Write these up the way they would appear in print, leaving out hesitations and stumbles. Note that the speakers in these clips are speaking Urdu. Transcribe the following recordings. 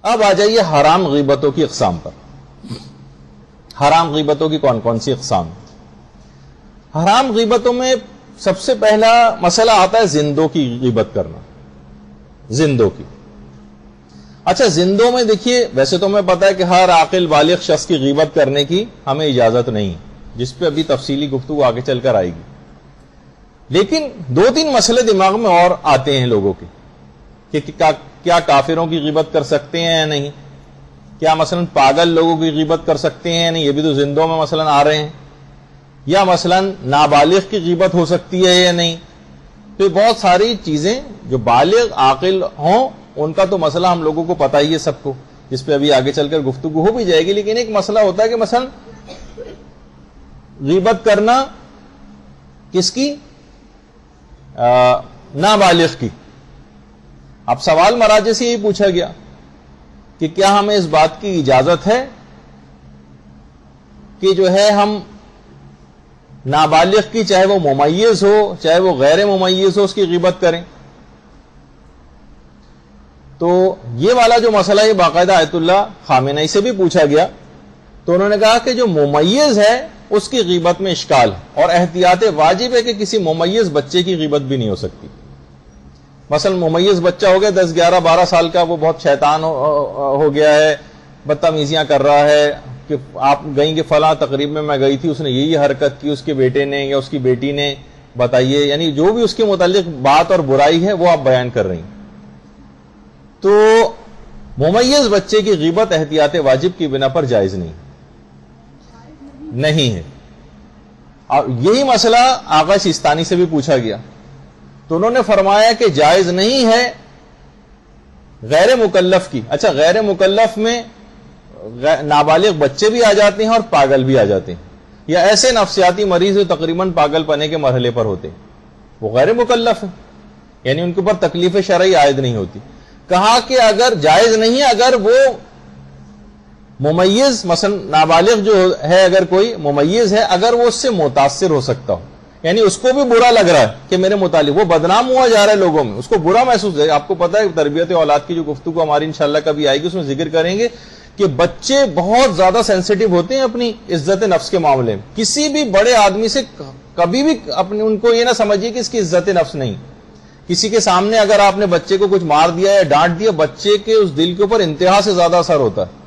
اب آ جائیے حرام غیبتوں کی اقسام پر. حرام غیبتوں کی کون کون سی اقسام؟ حرام غیبتوں میں سب سے پہلا مسئلہ آتا ہے زندوں کی غیبت کرنا. زندوں کی. اچھا زندوں میں دیکھیے ویسے تو ہمیں پتا ہے کہ ہر عاقل بالغ شخص کی غیبت کرنے کی ہمیں اجازت نہیں، جس پہ ابھی تفصیلی گفتگو آگے چل کر آئے گی. لیکن دو تین مسئلے دماغ میں اور آتے ہیں لوگوں کے کہ کیا کافروں کی غیبت کر سکتے ہیں یا نہیں، کیا مثلا پاگل لوگوں کی غیبت کر سکتے ہیں یا نہیں، یہ بھی تو زندوں میں مثلا آ رہے ہیں، یا مثلا نابالغ کی غیبت ہو سکتی ہے یا نہیں. تو یہ بہت ساری چیزیں جو بالغ عاقل ہوں ان کا تو مسئلہ ہم لوگوں کو پتہ ہی ہے سب کو، جس پہ ابھی آگے چل کر گفتگو ہو بھی جائے گی. لیکن ایک مسئلہ ہوتا ہے کہ مثلا غیبت کرنا کس کی؟ نابالغ کی. اب سوال مراجع سے یہی پوچھا گیا کہ کیا ہمیں اس بات کی اجازت ہے کہ جو ہے ہم نابالغ کی، چاہے وہ ممیز ہو چاہے وہ غیر ممیز ہو، اس کی غیبت کریں؟ تو یہ والا جو مسئلہ ہے باقاعدہ آیت اللہ خامنئی سے بھی پوچھا گیا، تو انہوں نے کہا کہ جو ممیز ہے اس کی غیبت میں اشکال ہے، اور احتیاط واجب ہے کہ کسی ممیز بچے کی غیبت بھی نہیں ہو سکتی. مثلا ممیز بچہ ہو گیا 10 11 12 سال کا، وہ بہت شیطان ہو گیا ہے، بدتمیزیاں کر رہا ہے کہ آپ گئیں کہ فلاں تقریب میں گئی تھی، اس نے یہی حرکت کی، اس کے بیٹے نے یا اس کی بیٹی نے، بتائیے، یعنی جو بھی اس کے متعلق بات اور برائی ہے وہ آپ بیان کر رہی ہیں. تو ممیز بچے کی غیبت احتیاط واجب کی بنا پر جائز نہیں ہے. اور یہی مسئلہ آقا سیستانی سے بھی پوچھا گیا، تو انہوں نے فرمایا کہ جائز نہیں ہے غیر مکلف کی. اچھا غیر مکلف میں نابالغ بچے بھی آ جاتے ہیں اور پاگل بھی آ جاتے ہیں، یا ایسے نفسیاتی مریض جو تقریباً پاگل پنے کے مرحلے پر ہوتے ہیں، وہ غیر مکلف ہیں، یعنی ان کے اوپر تکلیف شرعی عائد نہیں ہوتی. کہا کہ اگر جائز نہیں، اگر وہ ممیز مثلا نابالغ جو ہے، اگر کوئی ممیز ہے، اگر وہ اس سے متاثر ہو سکتا ہو، یعنی اس کو بھی برا لگ رہا ہے کہ میرے متعلق وہ بدنام ہوا جا رہا ہے لوگوں میں، اس کو برا محسوس ہے. آپ کو پتا ہے تربیت اولاد کی جو گفتگو ہماری انشاءاللہ کبھی آئے گی اس میں ذکر کریں گے کہ بچے بہت زیادہ سینسیٹیو ہوتے ہیں اپنی عزت نفس کے معاملے میں. کسی بھی بڑے آدمی سے کبھی بھی اپنے ان کو یہ نہ سمجھیے کہ اس کی عزت نفس نہیں. کسی کے سامنے اگر آپ نے بچے کو کچھ مار دیا یا ڈانٹ دیا، بچے کے اس دل کے اوپر انتہا سے زیادہ اثر ہوتا ہے.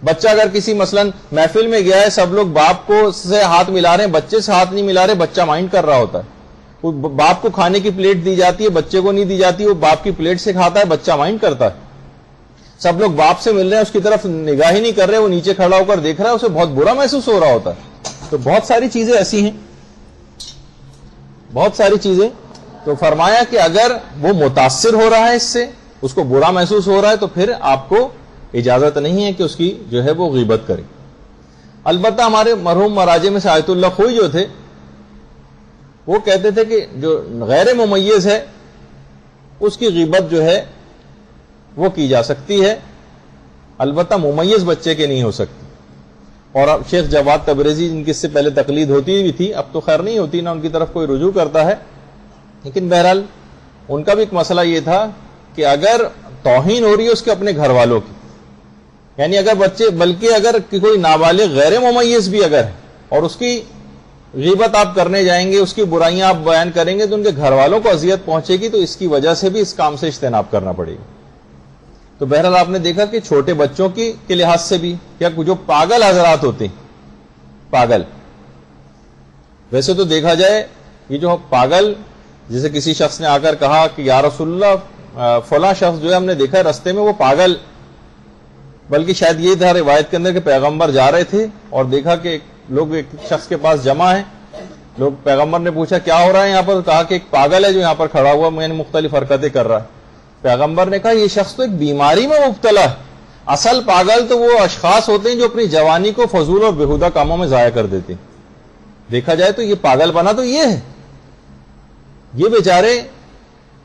بچہ اگر کسی مثلا محفل میں گیا ہے، سب لوگ باپ کو سے ہاتھ ملا رہے ہیں، بچے سے ہاتھ نہیں ملا رہے، بچہ مائنڈ کر رہا ہوتا ہے. باپ کو کھانے کی پلیٹ دی جاتی ہے، بچے کو نہیں دی جاتی، وہ باپ کی پلیٹ سے کھاتا ہے، بچہ مائنڈ کرتا ہے. سب لوگ باپ سے مل رہے ہیں، اس کی طرف نگاہ ہی نہیں کر رہے، وہ نیچے کھڑا ہو کر دیکھ رہا ہے، اسے بہت برا محسوس ہو رہا ہوتا ہے. تو بہت ساری چیزیں ایسی ہیں، بہت ساری چیزیں. تو فرمایا کہ اگر وہ متاثر ہو رہا ہے اس سے، اس کو برا محسوس ہو رہا ہے، تو پھر آپ کو اجازت نہیں ہے کہ اس کی جو ہے وہ غیبت کرے. البتہ ہمارے مرحوم مراجع میں سے آیت اللہ خوئی جو تھے، وہ کہتے تھے کہ جو غیر ممیز ہے اس کی غیبت جو ہے وہ کی جا سکتی ہے، البتہ ممیز بچے کے نہیں ہو سکتی. اور اب شیخ جواد تبریزی جن کی اس سے پہلے تقلید ہوتی بھی تھی، اب تو خیر نہیں ہوتی، نہ ان کی طرف کوئی رجوع کرتا ہے، لیکن بہرحال ان کا بھی ایک مسئلہ یہ تھا کہ اگر توہین ہو رہی ہے اس کے اپنے گھر والوں کی، یعنی اگر بچے، بلکہ اگر کوئی نابالغ غیر ممیز بھی اگر ہے اور اس کی غیبت آپ کرنے جائیں گے، اس کی برائیاں آپ بیان کریں گے، تو ان کے گھر والوں کو اذیت پہنچے گی، تو اس کی وجہ سے بھی اس کام سے اجتناب کرنا پڑے گا. تو بہرحال آپ نے دیکھا کہ چھوٹے بچوں کے لحاظ سے بھی، یا جو پاگل حضرات ہوتے ہیں، پاگل، ویسے تو دیکھا جائے یہ جو پاگل، جیسے کسی شخص نے آ کر کہا کہ یا رسول اللہ فلاں شخص جو ہے ہم نے دیکھا رستے میں وہ پاگل، بلکہ شاید یہ تھا روایت کے اندر کہ پیغمبر جا رہے تھے اور دیکھا کہ لوگ ایک شخص کے پاس جمع ہیں، لوگ، پیغمبر نے پوچھا کیا ہو رہا ہے یہاں پر، کہا کہ ایک پاگل ہے جو یہاں پر کھڑا ہوا، میں نے مختلف حرکتیں کر رہا ہے. پیغمبر نے کہا یہ شخص تو ایک بیماری میں مبتلا ہے. اصل پاگل تو وہ اشخاص ہوتے ہیں جو اپنی جوانی کو فضول اور بےہودہ کاموں میں ضائع کر دیتے ہیں. دیکھا جائے تو یہ پاگل بنا تو یہ ہے. یہ بیچارے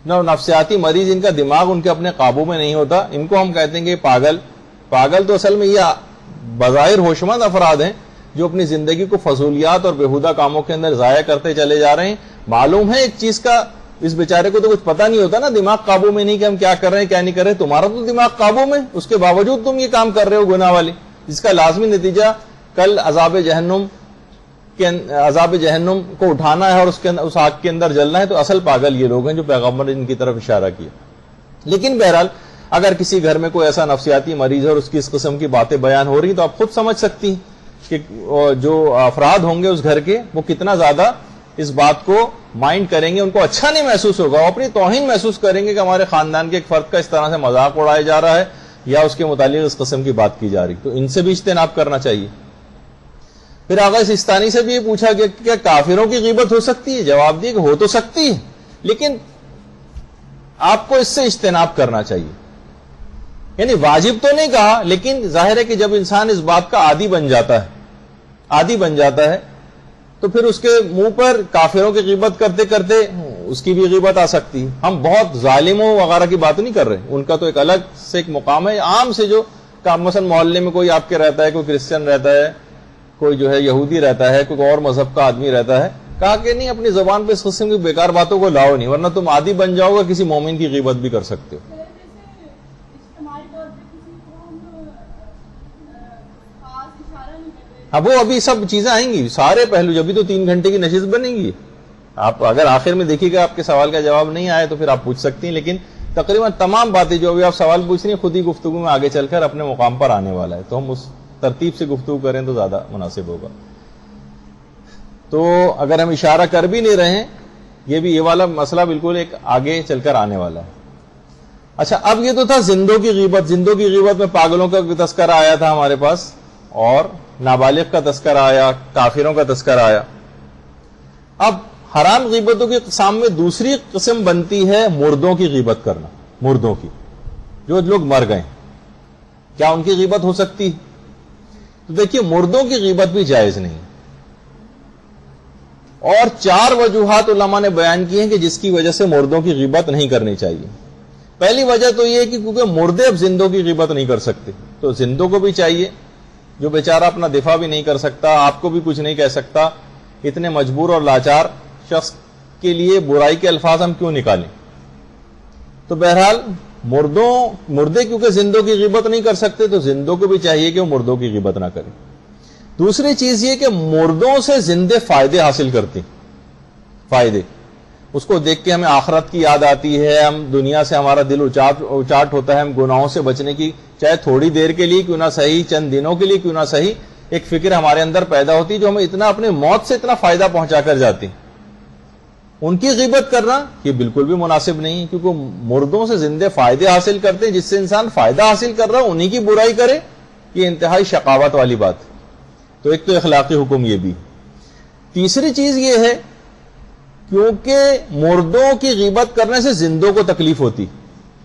نفسیاتی مریض، ان کا دماغ ان کے اپنے قابو میں نہیں ہوتا، ان کو ہم کہتے ہیں کہ پاگل. پاگل تو اصل میں یہ بظاہر ہوشمند افراد ہیں جو اپنی زندگی کو فضولیات اور بےہودہ کاموں کے اندر ضائع کرتے چلے جا رہے ہیں. معلوم ہے ایک چیز کا اس بیچارے کو تو کچھ پتا نہیں ہوتا نا، دماغ قابو میں نہیں کہ ہم کیا کر رہے ہیں کیا نہیں کر رہے. تمہارا تو دماغ قابو میں، اس کے باوجود تم یہ کام کر رہے ہو گناہ والی، جس کا لازمی نتیجہ کل عذاب جہنم کو اٹھانا ہے اور اس آگ کے اندر جلنا ہے. تو اصل پاگل یہ لوگ ہیں جو پیغمبر نے ان کی طرف اشارہ کیا. لیکن بہرحال اگر کسی گھر میں کوئی ایسا نفسیاتی مریض ہے اور اس کی اس قسم کی باتیں بیان ہو رہی تو آپ خود سمجھ سکتی ہیں کہ جو افراد ہوں گے اس گھر کے وہ کتنا زیادہ اس بات کو مائنڈ کریں گے. ان کو اچھا نہیں محسوس ہوگا، وہ اپنی توہین محسوس کریں گے کہ ہمارے خاندان کے ایک فرد کا اس طرح سے مذاق اڑایا جا رہا ہے یا اس کے متعلق اس قسم کی بات کی جا رہی. تو ان سے بھی اجتناب کرنا چاہیے. پھر آغا سستانی سے بھی یہ پوچھا گیا کہ کیا کافروں کی غیبت ہو سکتی ہے؟ جواب دیا کہ ہو تو سکتی ہے، لیکن آپ کو اس سے اجتناب کرنا چاہیے. یعنی واجب تو نہیں کہا، لیکن ظاہر ہے کہ جب انسان اس بات کا عادی بن جاتا ہے تو پھر اس کے منہ پر کافروں کی غیبت کرتے کرتے اس کی بھی غیبت آ سکتی ہے. ہم بہت ظالموں وغیرہ کی بات نہیں کر رہے، ان کا تو ایک الگ سے ایک مقام ہے. عام سے جو مثلا محلے میں کوئی آپ کے رہتا ہے، کوئی کرسچن رہتا ہے، کوئی جو ہے یہودی رہتا ہے، کوئی اور مذہب کا آدمی رہتا ہے، کہا کہ نہیں اپنی زبان پہ اس قسم کی بیکار باتوں کو لاؤ نہیں، ورنہ تم عادی بن جاؤ گے، کسی مومن کی غیبت بھی کر سکتے ہو. اب وہ ابھی سب چیزیں آئیں گی، سارے پہلو، جبھی تو 3 گھنٹے کی نشست بنے گی. آپ اگر آخر میں دیکھیے گا آپ کے سوال کا جواب نہیں آئے تو پھر آپ پوچھ سکتی ہیں، لیکن تقریباً تمام باتیں جو ابھی آپ سوال پوچھ رہی ہیں خود ہی گفتگو میں آگے چل کر اپنے مقام پر آنے والا ہے. تو ہم اس ترتیب سے گفتگو کریں تو زیادہ مناسب ہوگا. تو اگر ہم اشارہ کر بھی نہیں رہے ہیں، یہ والا مسئلہ بالکل ایک آگے چل کر آنے والا ہے. اچھا، اب یہ تو تھا زندوں کی غیبت. زندوں کی غیبت میں پاگلوں کا تذکرہ آیا تھا ہمارے پاس، اور نابالغ کا تذکرہ آیا، کافروں کا تذکرہ آیا. اب حرام غیبتوں کی اقسام میں دوسری قسم بنتی ہے مردوں کی غیبت کرنا. مردوں کی، جو لوگ مر گئے، کیا ان کی غیبت ہو سکتی؟ تو دیکھیے مردوں کی غیبت بھی جائز نہیں، اور 4 وجوہات علماء نے بیان کی ہیں کہ جس کی وجہ سے مردوں کی غیبت نہیں کرنی چاہیے. پہلی وجہ تو یہ ہے کہ کیونکہ مردے اب زندوں کی غیبت نہیں کر سکتے، تو زندوں کو بھی چاہیے، جو بیچارہ اپنا دفاع بھی نہیں کر سکتا، آپ کو بھی کچھ نہیں کہہ سکتا، اتنے مجبور اور لاچار شخص کے لیے برائی کے الفاظ ہم کیوں نکالیں؟ تو بہرحال مردے کیونکہ زندوں کی غیبت نہیں کر سکتے تو زندوں کو بھی چاہیے کہ وہ مردوں کی غیبت نہ کریں. دوسری چیز یہ کہ مردوں سے زندے فائدے حاصل کرتے، فائدے، اس کو دیکھ کے ہمیں آخرت کی یاد آتی ہے، ہم دنیا سے ہمارا دل اچاٹ ہوتا ہے، ہم گناہوں سے بچنے کی چاہے تھوڑی دیر کے لیے کیوں نہ صحیح، چند دنوں کے لیے کیوں نہ صحیح، ایک فکر ہمارے اندر پیدا ہوتی جو ہمیں اتنا اپنے موت سے اتنا فائدہ پہنچا کر جاتی. ان کی غیبت کرنا یہ بالکل بھی مناسب نہیں، کیونکہ مردوں سے زندے فائدے حاصل کرتے ہیں، جس سے انسان فائدہ حاصل کر رہا ہے انہی کی برائی کرے، یہ انتہائی شقاوت والی بات. تو ایک تو اخلاقی حکم یہ بھی. تیسری چیز یہ ہے کیونکہ مردوں کی غیبت کرنے سے زندوں کو تکلیف ہوتی.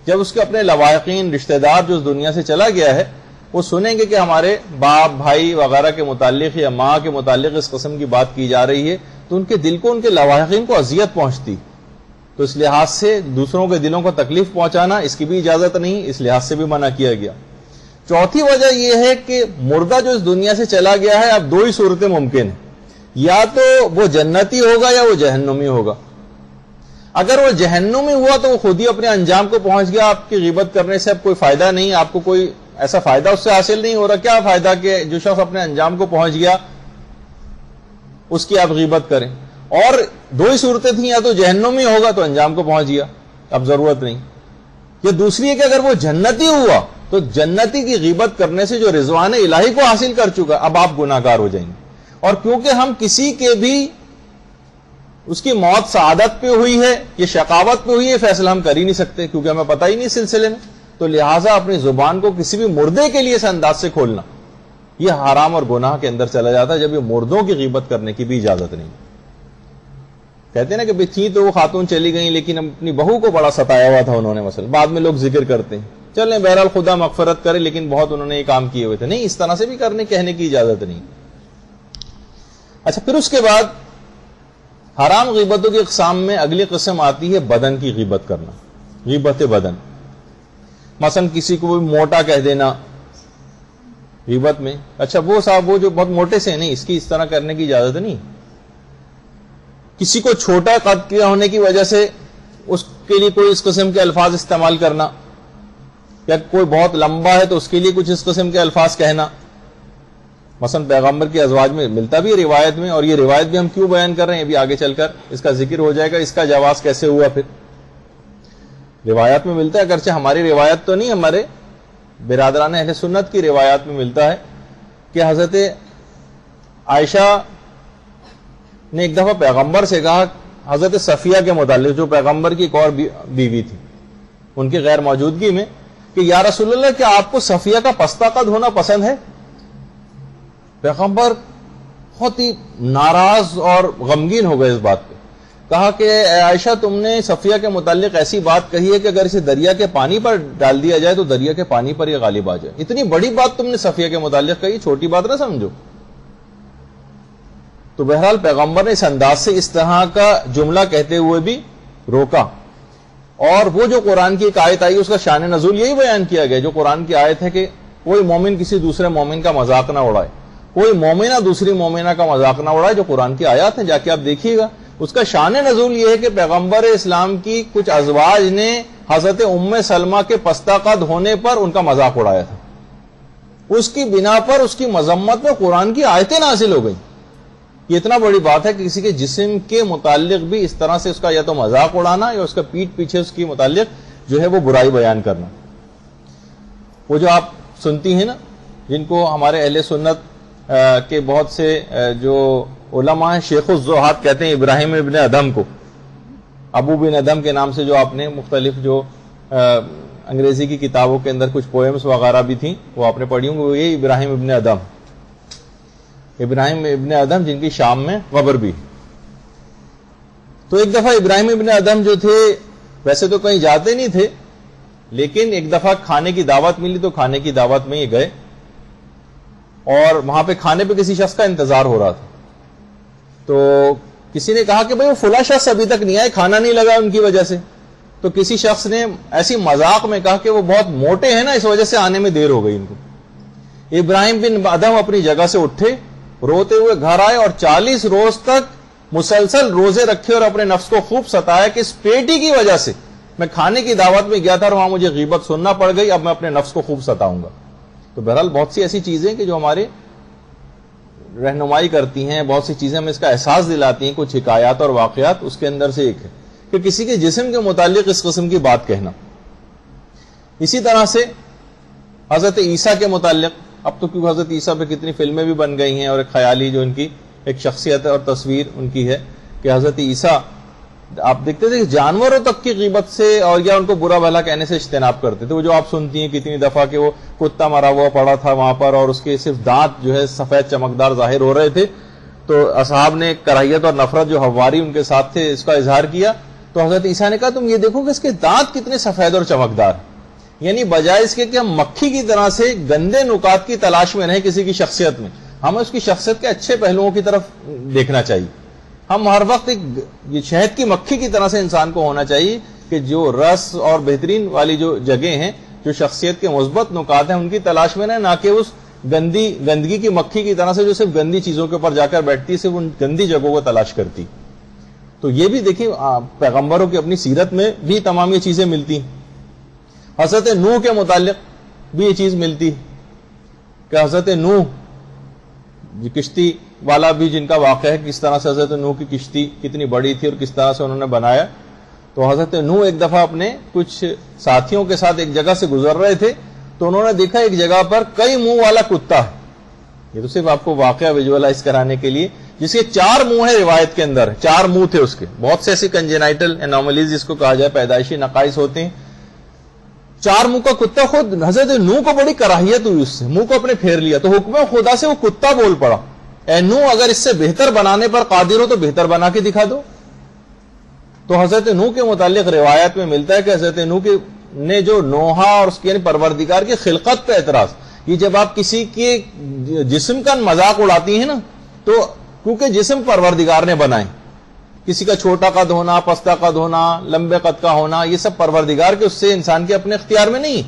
جب اس کے اپنے لواحقین رشتہ دار جو اس دنیا سے چلا گیا ہے وہ سنیں گے کہ ہمارے باپ بھائی وغیرہ کے متعلق یا ماں کے متعلق اس قسم کی بات کی جا رہی ہے تو ان کے دل کو، ان کے لواحقین کو اذیت پہنچتی. تو اس لحاظ سے دوسروں کے دلوں کو تکلیف پہنچانا اس کی بھی اجازت نہیں، اس لحاظ سے بھی منع کیا گیا. چوتھی وجہ یہ ہے کہ مردہ جو اس دنیا سے چلا گیا ہے، اب 2 ہی صورتیں ممکن ہیں، یا تو وہ جنتی ہوگا یا وہ جہنمی ہوگا. اگر وہ جہنمی ہوا تو وہ خود ہی اپنے انجام کو پہنچ گیا، آپ کی غیبت کرنے سے اب کوئی فائدہ نہیں، آپ کو کوئی ایسا فائدہ اس سے حاصل نہیں ہو رہا. کیا فائدہ کہ جو شخص اپنے انجام کو پہنچ گیا اس کی آپ غیبت کریں. اور 2 ہی صورتیں تھیں، یا تو جہنمی ہوگا تو انجام کو پہنچ گیا، اب ضرورت نہیں. یہ دوسری ہے کہ اگر وہ جنتی ہوا تو جنتی کی غیبت کرنے سے جو رضوان الہی کو حاصل کر چکا اب آپ گناہ گار ہو جائیں گے. اور کیونکہ ہم کسی کے بھی اس کی موت سعادت پہ ہوئی ہے یہ شقاوت پہ ہوئی ہے فیصلہ ہم کر ہی نہیں سکتے، کیونکہ ہمیں پتہ ہی نہیں سلسلے میں. تو لہٰذا اپنی زبان کو کسی بھی مردے کے لیے اس انداز سے کھولنا یہ حرام اور گناہ کے اندر چلا جاتا ہے، جب یہ مردوں کی غیبت کرنے کی بھی اجازت نہیں. کہتے ہیں نا کہ تھی تو وہ خاتون چلی گئیں لیکن اپنی بہو کو بڑا ستایا ہوا تھا انہوں نے، مثلا بعد میں لوگ ذکر کرتے ہیں، چلیں بہرحال خدا مغفرت کرے لیکن بہت انہوں نے یہ کام کیے ہوئے تھے. نہیں، اس طرح سے بھی کہنے کی اجازت نہیں. اچھا، پھر اس کے بعد حرام غیبتوں کی اقسام میں اگلی قسم آتی ہے بدن کی غیبت کرنا، غیبت بدن. مثلا کسی کو موٹا کہہ دینا غیبت میں. اچھا وہ صاحب وہ جو بہت موٹے سے نہیں، اس کی اس طرح کرنے کی اجازت نہیں. کسی کو چھوٹا قد کیا ہونے کی وجہ سے اس کے لیے کوئی اس قسم کے الفاظ استعمال کرنا، یا کوئی بہت لمبا ہے تو اس کے لیے کچھ اس قسم کے الفاظ کہنا. مثلا پیغمبر کی ازواج میں ملتا بھی ہے روایت میں، اور یہ روایت بھی ہم کیوں بیان کر رہے ہیں، ابھی آگے چل کر اس کا ذکر ہو جائے گا. اس کا جواز کیسے ہوا؟ پھر روایات میں ملتا ہے، اگرچہ ہماری روایت تو نہیں، ہمارے برادران اہل سنت کی روایات میں ملتا ہے کہ حضرت عائشہ نے ایک دفعہ پیغمبر سے کہا حضرت صفیہ کے متعلق، جو پیغمبر کی ایک اور بیوی تھی، ان کی غیر موجودگی میں، کہ یا رسول اللہ کیا آپ کو صفیہ کا پستہ قد ہونا پسند ہے؟ پیغمبر بہت ہی ناراض اور غمگین ہو گئے اس بات پہ. کہا کہ اے عائشہ، تم نے صفیہ کے متعلق ایسی بات کہی ہے کہ اگر اسے دریا کے پانی پر ڈال دیا جائے تو دریا کے پانی پر یہ غالب آ جائے. اتنی بڑی بات تم نے صفیہ کے متعلق کہی، چھوٹی بات نہ سمجھو. تو بہرحال پیغمبر نے اس انداز سے اس طرح کا جملہ کہتے ہوئے بھی روکا. اور وہ جو قرآن کی ایک آیت آئی اس کا شان نزول یہی بیان کیا گیا، جو قرآن کی آیت ہے کہ کوئی مومن کسی دوسرے مومن کا مذاق نہ اڑائے، کوئی مومنہ دوسری مومنہ کا مذاق نہ اڑائے. جو قرآن کی آیات ہیں جا کے آپ دیکھیے گا. اس کا شان نزول یہ ہے کہ پیغمبر اسلام کی کچھ ازواج نے حضرت ام سلمہ کے پستہ قد ہونے پر ان کا مذاق اڑایا تھا. اس کی بنا پر اس کی مذمت میں قرآن کی آیتیں نازل ہو گئیں. یہ اتنا بڑی بات ہے کہ کسی کے جسم کے متعلق بھی اس طرح سے اس کا یا تو مذاق اڑانا یا اس کا پیٹ پیچھے اس کی متعلق جو ہے وہ برائی بیان کرنا. وہ جو آپ سنتی ہیں نا، جن کو ہمارے اہل سنت کے بہت سے جو علماء ہیں شیخ الزہاد کہتے ہیں ابراہیم ابن ادھم کو، ابو بن ادھم کے نام سے، جو آپ نے مختلف جو انگریزی کی کتابوں کے اندر کچھ پوئمز وغیرہ بھی تھیں وہ آپ نے پڑھی ہوں گی. وہ یہ ابراہیم ابن ادھم، ابراہیم ابن ادھم جن کی شام میں قبر بھی. تو ایک دفعہ ابراہیم ابن ادھم جو تھے ویسے تو کہیں جاتے نہیں تھے، لیکن ایک دفعہ کھانے کی دعوت ملی تو کھانے کی دعوت میں یہ گئے، اور وہاں پہ کھانے پہ کسی شخص کا انتظار ہو رہا تھا. تو کسی نے کہا کہ بھئی وہ فلاں شخص ابھی تک نہیں آئے، کھانا نہیں لگا ان کی وجہ سے. تو کسی شخص نے ایسی مذاق میں کہا کہ وہ بہت موٹے ہیں نا، اس وجہ سے آنے میں دیر ہو گئی ان کو. ابراہیم بن ادھم اپنی جگہ سے اٹھے، روتے ہوئے گھر آئے، اور 40 روز تک مسلسل روزے رکھے اور اپنے نفس کو خوب ستایا کہ اس پیٹی کی وجہ سے میں کھانے کی دعوت میں گیا تھا اور وہاں مجھے غیبت سننا پڑ گئی، اب میں اپنے نفس کو خوب ستاؤں گا. تو بہرحال بہت سی ایسی چیزیں کہ جو ہمارے رہنمائی کرتی ہیں، بہت سی چیزیں ہمیں اس کا احساس دلاتی ہیں. کچھ حکایات اور واقعات اس کے اندر سے ایک ہے کہ کسی کے جسم کے متعلق اس قسم کی بات کہنا. اسی طرح سے حضرت عیسیٰ کے متعلق، اب تو کیونکہ حضرت عیسیٰ پہ کتنی فلمیں بھی بن گئی ہیں، اور ایک خیالی جو ان کی ایک شخصیت اور تصویر ان کی ہے کہ حضرت عیسیٰ، آپ دیکھتے تھے کہ جانوروں تک کی غیبت سے اور یا ان کو برا بھلا کہنے سے اجتناب کرتے تھے. وہ جو آپ سنتی ہیں کتنی دفعہ کہ وہ کتا مرا ہوا پڑا تھا وہاں پر اور اس کے صرف دانت جو ہے سفید چمکدار ظاہر ہو رہے تھے، تو اصحاب نے کراہیت اور نفرت جو حواری ان کے ساتھ تھے اس کا اظہار کیا. تو حضرت عیسیٰ نے کہا تم یہ دیکھو کہ اس کے دانت کتنے سفید اور چمکدار. یعنی بجائے اس کے کہ ہم مکھی کی طرح سے گندے نکات کی تلاش میں رہیں کسی کی شخصیت میں، ہمیں اس کی شخصیت کے اچھے پہلوؤں کی طرف دیکھنا چاہیے. ہم ہر وقت ایک شہد کی مکھی کی طرح سے انسان کو ہونا چاہیے کہ جو رس اور بہترین والی جو جگہیں ہیں، جو شخصیت کے مثبت نکات ہیں، ان کی تلاش میں رہیں، نہ کہ اس گندگی کی مکھی کی طرح سے جو صرف گندی چیزوں کے اوپر جا کر بیٹھتی ہے، صرف ان گندی جگہوں کو تلاش کرتی. تو یہ بھی دیکھیں پیغمبروں کی اپنی سیرت میں بھی تمام یہ چیزیں ملتی ہیں. حضرت نوح کے متعلق بھی یہ چیز ملتی کہ حضرت نوح کشتی والا بھی جن کا واقعہ ہے، کس طرح سے حضرت نوح کی کشتی کتنی بڑی تھی اور کس طرح سے انہوں نے بنایا. تو حضرت نوح ایک دفعہ اپنے کچھ ساتھیوں کے ساتھ ایک جگہ سے گزر رہے تھے تو انہوں نے دیکھا ایک جگہ پر کئی منہ والا کتا ہے. یہ تو صرف آپ کو واقعہ ویژوالائز کرانے کے لیے، جس کے 4 منہ ہیں روایت کے اندر، 4 منہ تھے اس کے. بہت سے ایسی کنجینائٹل انوملیز جس کو کہا جائے، پیدائشی نقائص ہوتے ہیں. 4 منہ کا کتا. خود حضرت نوح کو بڑی کراہیت ہوئی اس سے، منہ کو اپنے پھیر لیا. تو حکم خدا سے وہ کتا بول پڑا، اے نوح اگر اس سے بہتر بنانے پر قادر ہو تو بہتر بنا کے دکھا دو. تو حضرت نوح کے متعلق روایت میں ملتا ہے کہ حضرت نوح نے جو نوحہ اور اس کی یعنی پروردگار کی خلقت پہ اعتراض، یہ جب آپ کسی کے جسم کا مذاق اڑاتی ہیں نا، تو کیونکہ جسم پروردگار نے بنائے، کسی کا چھوٹا قد ہونا، پستہ قد ہونا، لمبے قد کا ہونا، یہ سب پروردگار کے اس سے انسان کے اپنے اختیار میں نہیں.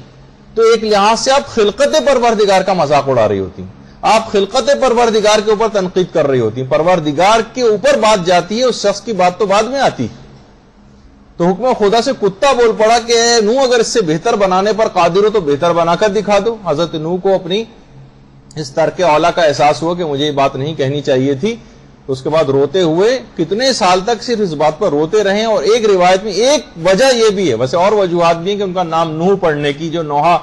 تو ایک لحاظ سے آپ خلقت پروردگار کا مذاق اڑا رہی ہوتی ہیں، آپ خلقت پروردگار کے اوپر تنقید کر رہی ہوتی ہیں. پروردگار کے اوپر بات جاتی ہے، اس شخص کی بات تو بعد میں آتی. تو حکم خدا سے کتا بول پڑا کہ اے نوح اگر اس سے بہتر بنانے پر قادر ہو تو بہتر بنا کر دکھا دو. حضرت نوح کو اپنی اس ترک اولا کا احساس ہوا کہ مجھے یہ بات نہیں کہنی چاہیے تھی. اس کے بعد روتے ہوئے کتنے سال تک صرف اس بات پر روتے رہے. اور ایک روایت میں ایک وجہ یہ بھی ہے, ویسے اور وجوہات بھی ہیں, کہ ان کا نام نوح پڑھنے کی, جو نوحہ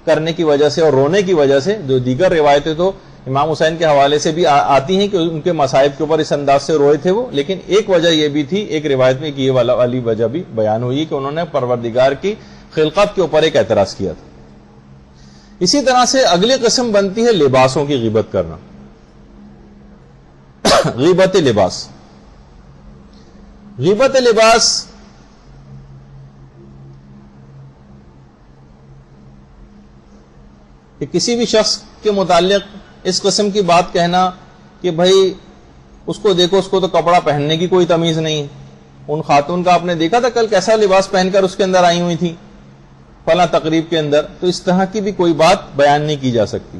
کرنے کی وجہ سے اور رونے کی وجہ سے, جو دیگر روایتیں تو امام حسین کے حوالے سے بھی آتی ہیں کہ ان کے مصائب کے اوپر اس انداز سے روئے تھے وہ. لیکن ایک وجہ یہ بھی تھی, ایک روایت میں کہ یہ والی وجہ بھی بیان ہوئی کہ انہوں نے پروردگار کی خلقت کے اوپر ایک اعتراض کیا تھا. اسی طرح سے اگلی قسم بنتی ہے لباسوں کی غیبت کرنا. غیبت لباس. غیبت لباس کہ کسی بھی شخص کے متعلق اس قسم کی بات کہنا کہ بھائی اس کو دیکھو, اس کو تو کپڑا پہننے کی کوئی تمیز نہیں. ان خاتون کا آپ نے دیکھا تھا کل کیسا لباس پہن کر اس کے اندر آئی ہوئی تھی فلاں تقریب کے اندر. تو اس طرح کی بھی کوئی بات بیان نہیں کی جا سکتی.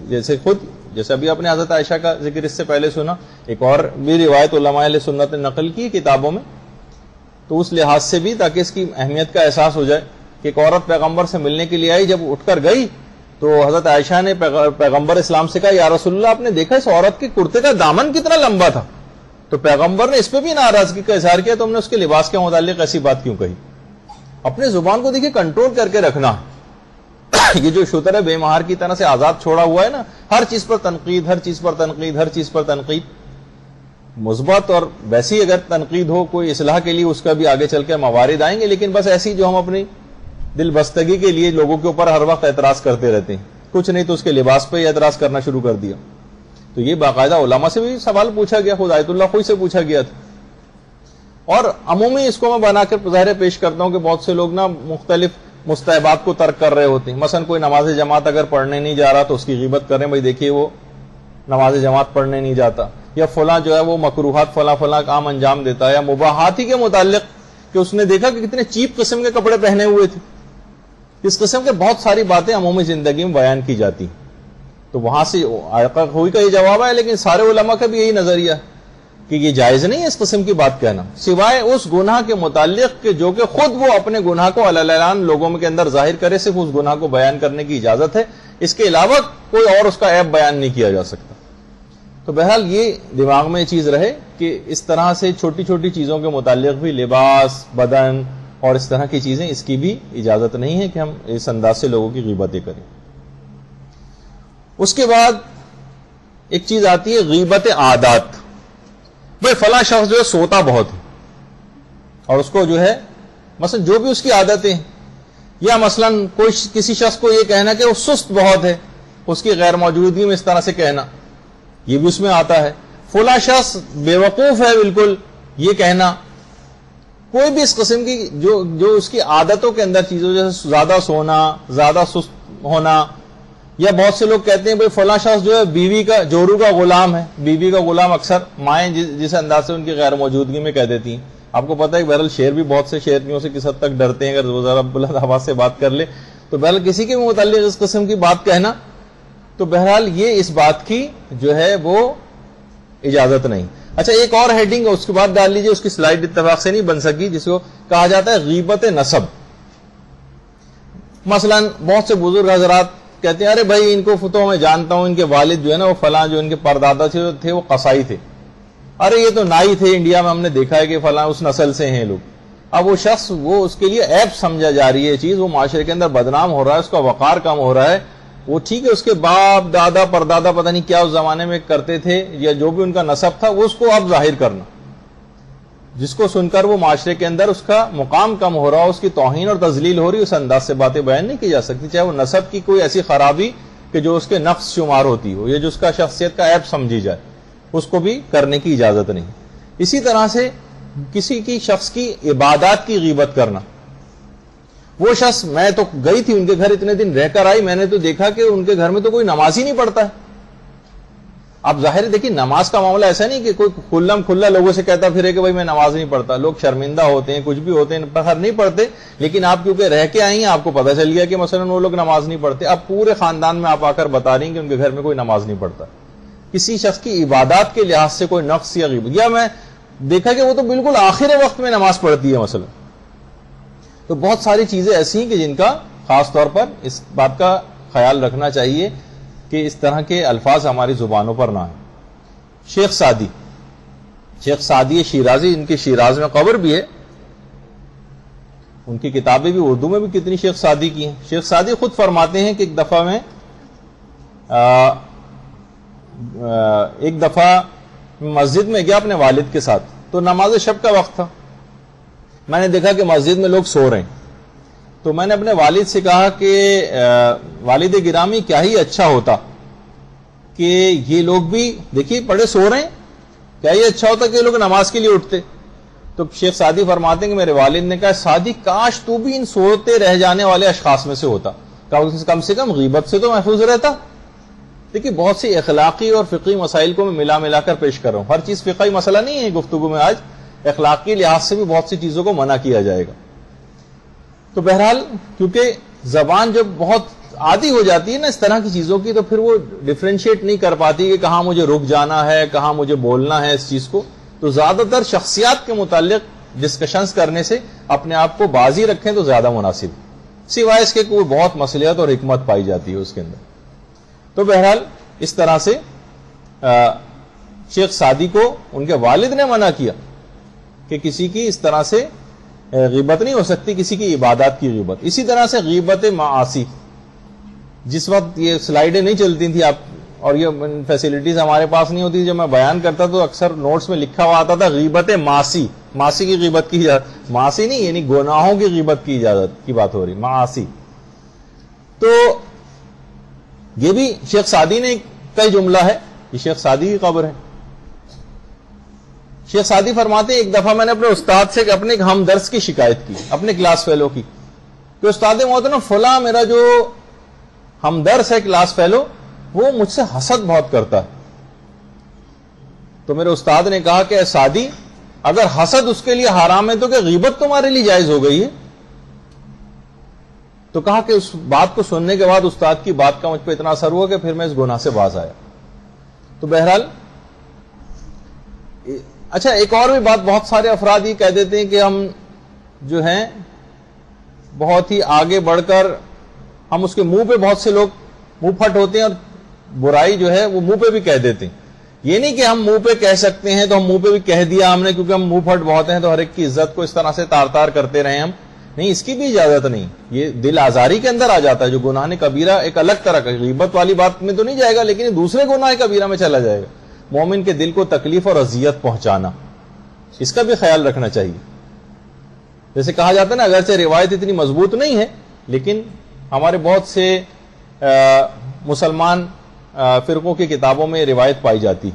جیسے ابھی آپ نے حضرت عائشہ کا ذکر اس سے پہلے سنا, ایک اور بھی روایت علماء اہل سنت نے نقل کی کتابوں میں. تو اس لحاظ سے بھی, تاکہ اس کی اہمیت کا احساس ہو جائے, کہ ایک عورت پیغمبر سے ملنے کے لیے آئی, جب اٹھ کر گئی تو حضرت عائشہ نے پیغمبر اسلام سے کہا یا رسول اللہ آپ نے دیکھا اس عورت کے کرتے کا دامن کتنا لمبا تھا. تو پیغمبر نے اس پہ بھی ناراضگی کا اظہار کیا, تم نے اس کے لباس کے متعلق ایسی بات کیوں کہی. اپنے زبان کو دیکھیے کنٹرول کر کے رکھنا. یہ جو شتر بے مہار کی طرح سے آزاد چھوڑا ہوا ہے نا, ہر چیز پر تنقید, ہر چیز پر تنقید, ہر چیز پر تنقید, مثبت اور ویسی اگر تنقید ہو کوئی اصلاح کے لیے, اس کا بھی آگے چل کے موارد آئیں گے. لیکن بس ایسی جو ہم اپنی دل بستگی کے لیے لوگوں کے اوپر ہر وقت اعتراض کرتے رہتے ہیں, کچھ نہیں تو اس کے لباس پہ ہی اعتراض کرنا شروع کر دیا. تو یہ باقاعدہ علماء سے بھی سوال پوچھا گیا, خود آیت اللہ خوئی سے پوچھا گیا تھا. اور عمومی اس کو میں بنا کر ظاہر پیش کرتا ہوں کہ بہت سے لوگ نا مختلف مستحبات کو ترک کر رہے ہوتے ہیں. مثلا کوئی نماز جماعت اگر پڑھنے نہیں جا رہا تو اس کی غیبت کریں, بھائی دیکھیے وہ نماز جماعت پڑھنے نہیں جاتا, یا فلاں جو ہے وہ مکروہات فلاں کام انجام دیتا ہے, یا مباحات ہی کے متعلق کہ اس نے دیکھا کہ کتنے چیپ قسم کے کپڑے پہنے ہوئے تھے. اس قسم کے بہت ساری باتیں عمومی زندگی میں بیان کی جاتی. تو وہاں سے آقا ہوئی کا یہ جواب ہے, لیکن سارے علماء کا بھی یہی نظریہ ہے کہ یہ جائز نہیں ہے اس قسم کی بات کہنا, سوائے اس گناہ کے متعلق کہ جو کہ خود وہ اپنے گناہ کو علن لوگوں کے اندر ظاہر کرے, صرف اس گناہ کو بیان کرنے کی اجازت ہے. اس کے علاوہ کوئی اور اس کا عیب بیان نہیں کیا جا سکتا. تو بہرحال یہ دماغ میں چیز رہے کہ اس طرح سے چھوٹی چھوٹی چیزوں کے متعلق بھی, لباس, بدن اور اس طرح کی چیزیں, اس کی بھی اجازت نہیں ہے کہ ہم اس انداز سے لوگوں کی غیبتیں کریں. اس کے بعد ایک چیز آتی ہے غیبت عادات. بھائی فلاں شخص جو ہے سوتا بہت ہے, اور اس کو جو ہے مثلا جو بھی اس کی عادتیں, یا مثلا کوئی کسی شخص کو یہ کہنا کہ وہ سست بہت ہے, اس کی غیر موجودگی میں اس طرح سے کہنا, یہ بھی اس میں آتا ہے. فلاں شخص بے وقوف ہے بالکل, یہ کہنا. کوئی بھی اس قسم کی جو اس کی عادتوں کے اندر چیزوں, جیسے زیادہ سونا, زیادہ سست ہونا, یا بہت سے لوگ کہتے ہیں بھائی فلاں شخص جو ہے بیوی کا جورو کا غلام ہے. بیوی کا غلام اکثر مائیں جس انداز سے ان کی غیر موجودگی میں کہہ دیتی ہیں. آپ کو پتہ ہے بہرحال شیر بھی بہت سے شیرنیوں سے کس حد تک ڈرتے ہیں, اگر وہ ذرا بلند آواز سے بات کر لے تو بہرحال کسی کے متعلق اس قسم کی بات کہنا, تو بہرحال یہ اس بات کی جو ہے وہ اجازت نہیں. اچھا ایک اور ہیڈنگ اس کے بعد ڈال لیجیے, اس کی سلائڈ اتفاق سے نہیں بن سکی, جس کو کہا جاتا ہے غیبت نسب. مثلا بہت سے بزرگ حضرات کہتے ہیں ارے بھائی ان کو فتو میں جانتا ہوں, ان کے والد جو ہے نا وہ فلاں, جو ان کے پردادا تھے وہ قصائی تھے, ارے یہ تو نائی تھے, انڈیا میں ہم نے دیکھا ہے کہ فلاں اس نسل سے ہیں لوگ. اب وہ شخص وہ اس کے لیے عیب سمجھا جا رہی ہے چیز, وہ معاشرے کے اندر بدنام ہو رہا ہے, اس کا وقار کم ہو رہا ہے. وہ ٹھیک ہے اس کے باپ دادا پردادا پتہ نہیں کیا اس زمانے میں کرتے تھے, یا جو بھی ان کا نسب تھا وہ اس کو اب ظاہر کرنا, جس کو سن کر وہ معاشرے کے اندر اس کا مقام کم ہو رہا ہو, اس کی توہین اور تذلیل ہو رہی, اس انداز سے باتیں بیان نہیں کی جا سکتی, چاہے وہ نسب کی کوئی ایسی خرابی کہ جو اس کے نقص شمار ہوتی ہو, یا جو اس کا شخصیت کا عیب سمجھی جائے, اس کو بھی کرنے کی اجازت نہیں. اسی طرح سے کسی کی شخص کی عبادات کی غیبت کرنا. وہ شخص, میں تو گئی تھی ان کے گھر اتنے دن رہ کر آئی, میں نے تو دیکھا کہ ان کے گھر میں تو کوئی نماز ہی نہیں پڑھتا ہے. اب ظاہر دیکھیے نماز کا معاملہ ایسا نہیں کہ کوئی کھلم کھلا لوگوں سے کہتا پھرے کہ بھائی میں نماز نہیں پڑھتا. لوگ شرمندہ ہوتے ہیں, کچھ بھی ہوتے ہیں, باہر نہیں پڑھتے, لیکن آپ کیونکہ رہ کے آئی ہیں آپ کو پتہ چل گیا کہ مثلا وہ لوگ نماز نہیں پڑھتے. اب پورے خاندان میں آپ آ کر بتا رہی ہیں کہ ان کے گھر میں کوئی نماز نہیں پڑھتا. کسی شخص کی عبادات کے لحاظ سے کوئی نقص یا غیبت, یا میں دیکھا کہ وہ تو بالکل آخر وقت میں نماز پڑھتی ہے مثلا, تو بہت ساری چیزیں ایسی ہیں کہ جن کا خاص طور پر اس بات کا خیال رکھنا چاہیے کہ اس طرح کے الفاظ ہماری زبانوں پر نہ آئیں. شیخ سعدی شیرازی، ان کی شیراز میں قبر بھی ہے، ان کی کتابیں بھی اردو میں بھی کتنی شیخ سعدی کی ہیں. شیخ سعدی خود فرماتے ہیں کہ ایک دفعہ مسجد میں گیا اپنے والد کے ساتھ، تو نماز شب کا وقت تھا. میں نے دیکھا کہ مسجد میں لوگ سو رہے ہیں، تو میں نے اپنے والد سے کہا کہ والد گرامی کیا ہی اچھا ہوتا کہ یہ لوگ بھی دیکھیے پڑھے سو رہے ہیں، کیا یہ اچھا ہوتا کہ یہ لوگ نماز کے لیے اٹھتے. تو شیخ سعدی فرماتے ہیں کہ میرے والد نے کہا سعدی کاش تو بھی ان سوتے رہ جانے والے اشخاص میں سے ہوتا، کم سے کم غیبت سے تو محفوظ رہتا. دیکھیے بہت سی اخلاقی اور فقہی مسائل کو میں ملا کر پیش کر رہا ہوں. ہر چیز فقہی مسئلہ نہیں ہے گفتگو میں، آج اخلاقی لحاظ سے بھی بہت سی چیزوں کو منع کیا جائے گا. تو بہرحال کیونکہ زبان جب بہت عادی ہو جاتی ہے نا اس طرح کی چیزوں کی، تو پھر وہ ڈیفرینشیٹ نہیں کر پاتی کہ کہاں مجھے رک جانا ہے، کہاں مجھے بولنا ہے اس چیز کو. تو زیادہ تر شخصیات کے متعلق ڈسکشنز کرنے سے اپنے آپ کو بازی رکھیں تو زیادہ مناسب، سوائے اس کے کوئی بہت مصلحت اور حکمت پائی جاتی ہے اس کے اندر. تو بہرحال اس طرح سے شیخ سعدی کو ان کے والد نے منع کیا کہ کسی کی اس طرح سے غیبت نہیں ہو سکتی، کسی کی عبادات کی غیبت. اسی طرح سے غیبت معاصی، جس وقت یہ سلائیڈیں نہیں چلتی تھی اور یہ فیسلٹیز ہمارے پاس نہیں ہوتی، جب میں بیان کرتا تو اکثر نوٹس میں لکھا ہوا آتا تھا غیبت معاصی، معاصی کی غیبت کی اجازت، معاصی نہیں یعنی گناہوں کی غیبت کی اجازت کی بات ہو رہی، معاصی. تو یہ بھی شیخ سعدی نے کا جملہ ہے، یہ شیخ سعدی کی قبر ہے. شیخ سعدی فرماتے ہیں ایک دفعہ میں نے اپنے استاد سے اپنے ہم درس کی شکایت کی، اپنے کلاس فیلو کی، کہ استاد محترم فلاں میرا جو ہم درس ہے کلاس فیلو وہ مجھ سے حسد بہت کرتا ہے. تو میرے استاد نے کہا کہ اے سعدی اگر حسد اس کے لیے حرام ہے تو کہ غیبت تمہارے لیے جائز ہو گئی ہے. تو کہا کہ اس بات کو سننے کے بعد استاد کی بات کا مجھ پہ اتنا اثر ہوا کہ پھر میں اس گناہ سے باز آیا. تو بہرحال اچھا ایک اور بھی بات، بہت سارے افراد یہ کہہ دیتے ہیں کہ ہم جو ہیں بہت ہی آگے بڑھ کر ہم اس کے منہ پہ، بہت سے لوگ منہ پھٹ ہوتے ہیں اور برائی جو ہے وہ منہ پہ بھی کہہ دیتے ہیں. یہ نہیں کہ ہم منہ پہ کہہ سکتے ہیں تو ہم منہ پہ بھی کہہ دیا ہم نے کیونکہ ہم منہ پھٹ بہت ہیں تو ہر ایک کی عزت کو اس طرح سے تار تار کرتے رہے ہم، نہیں، اس کی بھی اجازت نہیں. یہ دل آزاری کے اندر آ جاتا ہے. جو گناہ کبیرہ ایک الگ طرح کا، غیبت والی بات میں تو نہیں جائے گا لیکن دوسرے گناہ کبیرہ میں چلا جائے گا. مومن کے دل کو تکلیف اور اذیت پہنچانا، اس کا بھی خیال رکھنا چاہیے. جیسے کہا جاتا ہے نا اگرچہ روایت اتنی مضبوط نہیں ہے لیکن ہمارے بہت سے مسلمان فرقوں کی کتابوں میں روایت پائی جاتی،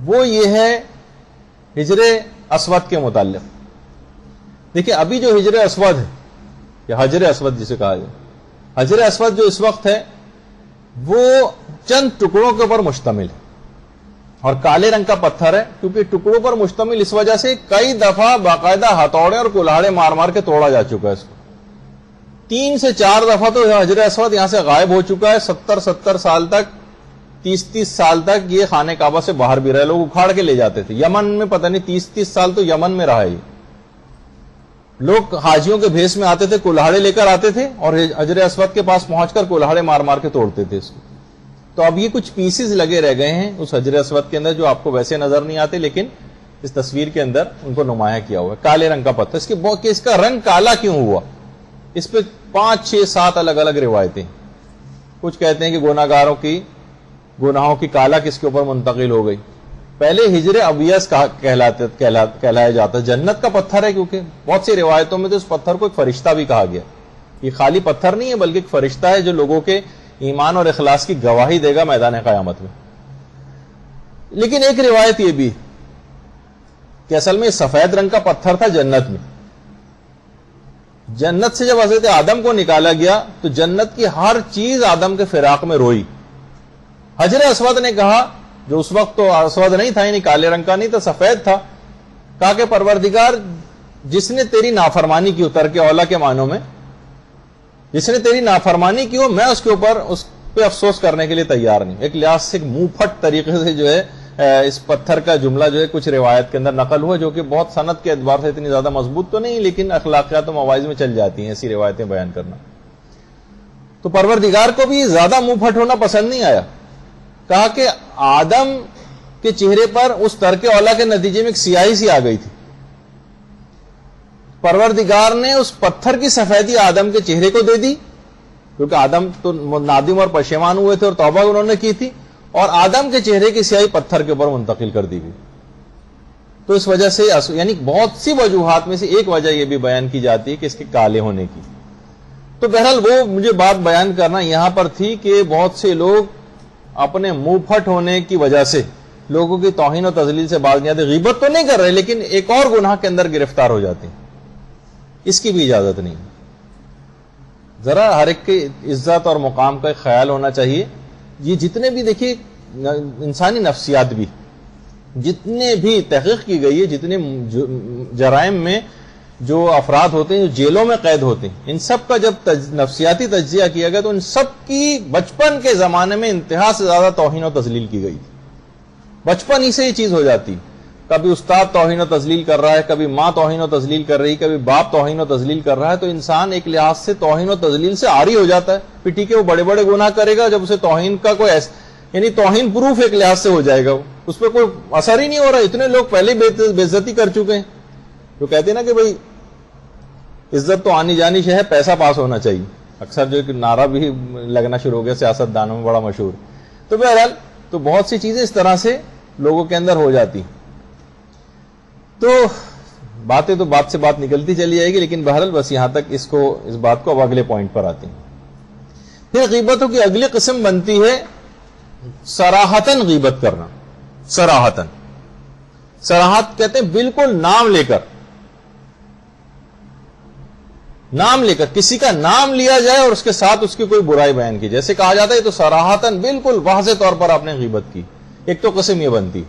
وہ یہ ہے حجر اسود کے متعلق. دیکھیں ابھی جو حجر اسود ہے یا حجر اسود جسے کہا جائے، حجر اسود جو اس وقت ہے وہ چند ٹکڑوں کے اوپر مشتمل ہے اور کالے رنگ کا پتھر ہے. کیونکہ ٹکڑوں پر مشتمل اس وجہ سے کئی دفعہ باقاعدہ ہتھوڑے اور کلاڑے مار مار کے توڑا جا چکا ہے. اس کو 3 سے 4 دفعہ تو حجر اسود یہاں سے غائب ہو چکا ہے. 70 سال تک، 30 سال تک یہ خانہ کعبہ سے باہر بھی رہے، لوگ اکھاڑ کے لے جاتے تھے. یمن میں پتہ نہیں 30 سال تو یمن میں رہا ہے. لوگ حاجیوں کے بھیس میں آتے تھے، کلاڑے لے کر آتے تھے اور حجر اسود کے پاس پہنچ کر کلاڑے مار مار کے توڑتے تھے اس کو. تو اب یہ کچھ پیسز لگے رہ گئے ہیں اس حجر اسود کے اندر جو آپ کو ویسے نظر نہیں آتے لیکن اس تصویر کے اندر ان کو نمایاں کیا ہوا ہے. کالے رنگ کا پتھر، اس کا رنگ کالا کیوں ہوا، اس پہ 5 6 7 الگ الگ روایتیں. کچھ کہتے ہیں کہ گناہوں کی کالا کس کے اوپر منتقل ہو گئی. پہلے ہجر ابیض کہلایا جاتا ہے، جنت کا پتھر ہے. کیونکہ بہت سی روایتوں میں تو اس پتھر کو ایک فرشتہ بھی کہا گیا. یہ خالی پتھر نہیں ہے بلکہ ایک فرشتہ ہے جو لوگوں کے ایمان اور اخلاص کی گواہی دے گا میدان قیامت میں. لیکن ایک روایت یہ بھی کہ اصل میں سفید رنگ کا پتھر تھا جنت میں. جنت سے جب حضرت آدم کو نکالا گیا تو جنت کی ہر چیز آدم کے فراق میں روئی. حجر اسود نے کہا، جو اس وقت تو اسود نہیں تھا یعنی کالے رنگ کا نہیں تھا، سفید تھا، کہا کہ پروردگار جس نے تیری نافرمانی کی، اتر کے اولا کے معنوں میں جس نے تیری نافرمانی کی ہو، میں اس کے اوپر اس پہ افسوس کرنے کے لیے تیار نہیں. ایک لحاظ سے منہ پھٹ طریقے سے جو ہے اس پتھر کا جملہ جو ہے کچھ روایت کے اندر نقل ہوا، جو کہ بہت سند کے اعتبار سے اتنی زیادہ مضبوط تو نہیں، لیکن اخلاقیات و مواعظ میں چل جاتی ہیں ایسی روایتیں بیان کرنا. تو پروردگار کو بھی زیادہ منہ پھٹ ہونا پسند نہیں آیا. کہا کہ آدم کے چہرے پر اس ترک اولا کے نتیجے میں ایک سیاہی سی آ گئی تھی. پروردگار نے اس پتھر کی سفیدی آدم کے چہرے کو دے دی، کیونکہ آدم تو نادم اور پشیمان ہوئے تھے اور توبہ انہوں نے کی تھی، اور آدم کے چہرے کی سیاہی پتھر کے اوپر منتقل کر دی گئی. تو اس وجہ سے یعنی بہت سی وجوہات میں سے ایک وجہ یہ بھی بیان کی جاتی ہے کہ اس کے کالے ہونے کی. تو بہرحال وہ مجھے بات بیان کرنا یہاں پر تھی کہ بہت سے لوگ اپنے منہ پھٹ ہونے کی وجہ سے لوگوں کی توہین و تذلیل سے باز نہیں آتے. غیبت تو نہیں کر رہے لیکن ایک اور گناہ کے اندر گرفتار ہو جاتے ہیں. اس کی بھی اجازت نہیں. ذرا ہر ایک کی عزت اور مقام کا خیال ہونا چاہیے. یہ جتنے بھی دیکھیے انسانی نفسیات بھی جتنے بھی تحقیق کی گئی ہے، جتنے جرائم میں جو افراد ہوتے ہیں جو جیلوں میں قید ہوتے ہیں، ان سب کا جب نفسیاتی تجزیہ کیا گیا تو ان سب کی بچپن کے زمانے میں انتہا سے زیادہ توہین و تذلیل کی گئی. بچپن ہی سے یہ چیز ہو جاتی. کبھی استاد توہین و تذلیل کر رہا ہے، کبھی ماں توہین و تذلیل کر رہی، کبھی باپ توہین و تذلیل کر رہا ہے، تو انسان ایک لحاظ سے توہین و تذلیل سے عاری ہو جاتا ہے. پھر ٹھیک ہے وہ بڑے بڑے گناہ کرے گا، جب اسے توہین کا کوئی یعنی توہین پروف ایک لحاظ سے ہو جائے گا، اس پہ کوئی اثر ہی نہیں ہو رہا. اتنے لوگ پہلے بے عزتی کر چکے ہیں. جو کہتے ہیں نا کہ بھائی عزت تو آنی جانی شے ہے، پیسہ پاس ہونا چاہیے، اکثر جو ایک نعرہ بھی لگنا شروع ہو گیا سیاست دانوں میں، بڑا مشہور. تو بہرحال تو بہت سی چیزیں اس طرح سے لوگوں کے اندر ہو جاتی. تو باتیں تو بات سے بات نکلتی چلی جائے گی، لیکن بہرحال بس یہاں تک اس بات کو اب اگلے پوائنٹ پر آتے ہیں. پھر غیبتوں کی اگلی قسم بنتی ہے صراحتاً غیبت کرنا. صراحت کہتے ہیں بالکل نام لے کر کسی کا نام لیا جائے اور اس کے ساتھ اس کی کوئی برائی بیان کی، جیسے کہا جاتا ہے تو صراحتاً بالکل واضح طور پر آپ نے غیبت کی. ایک تو قسم یہ بنتی.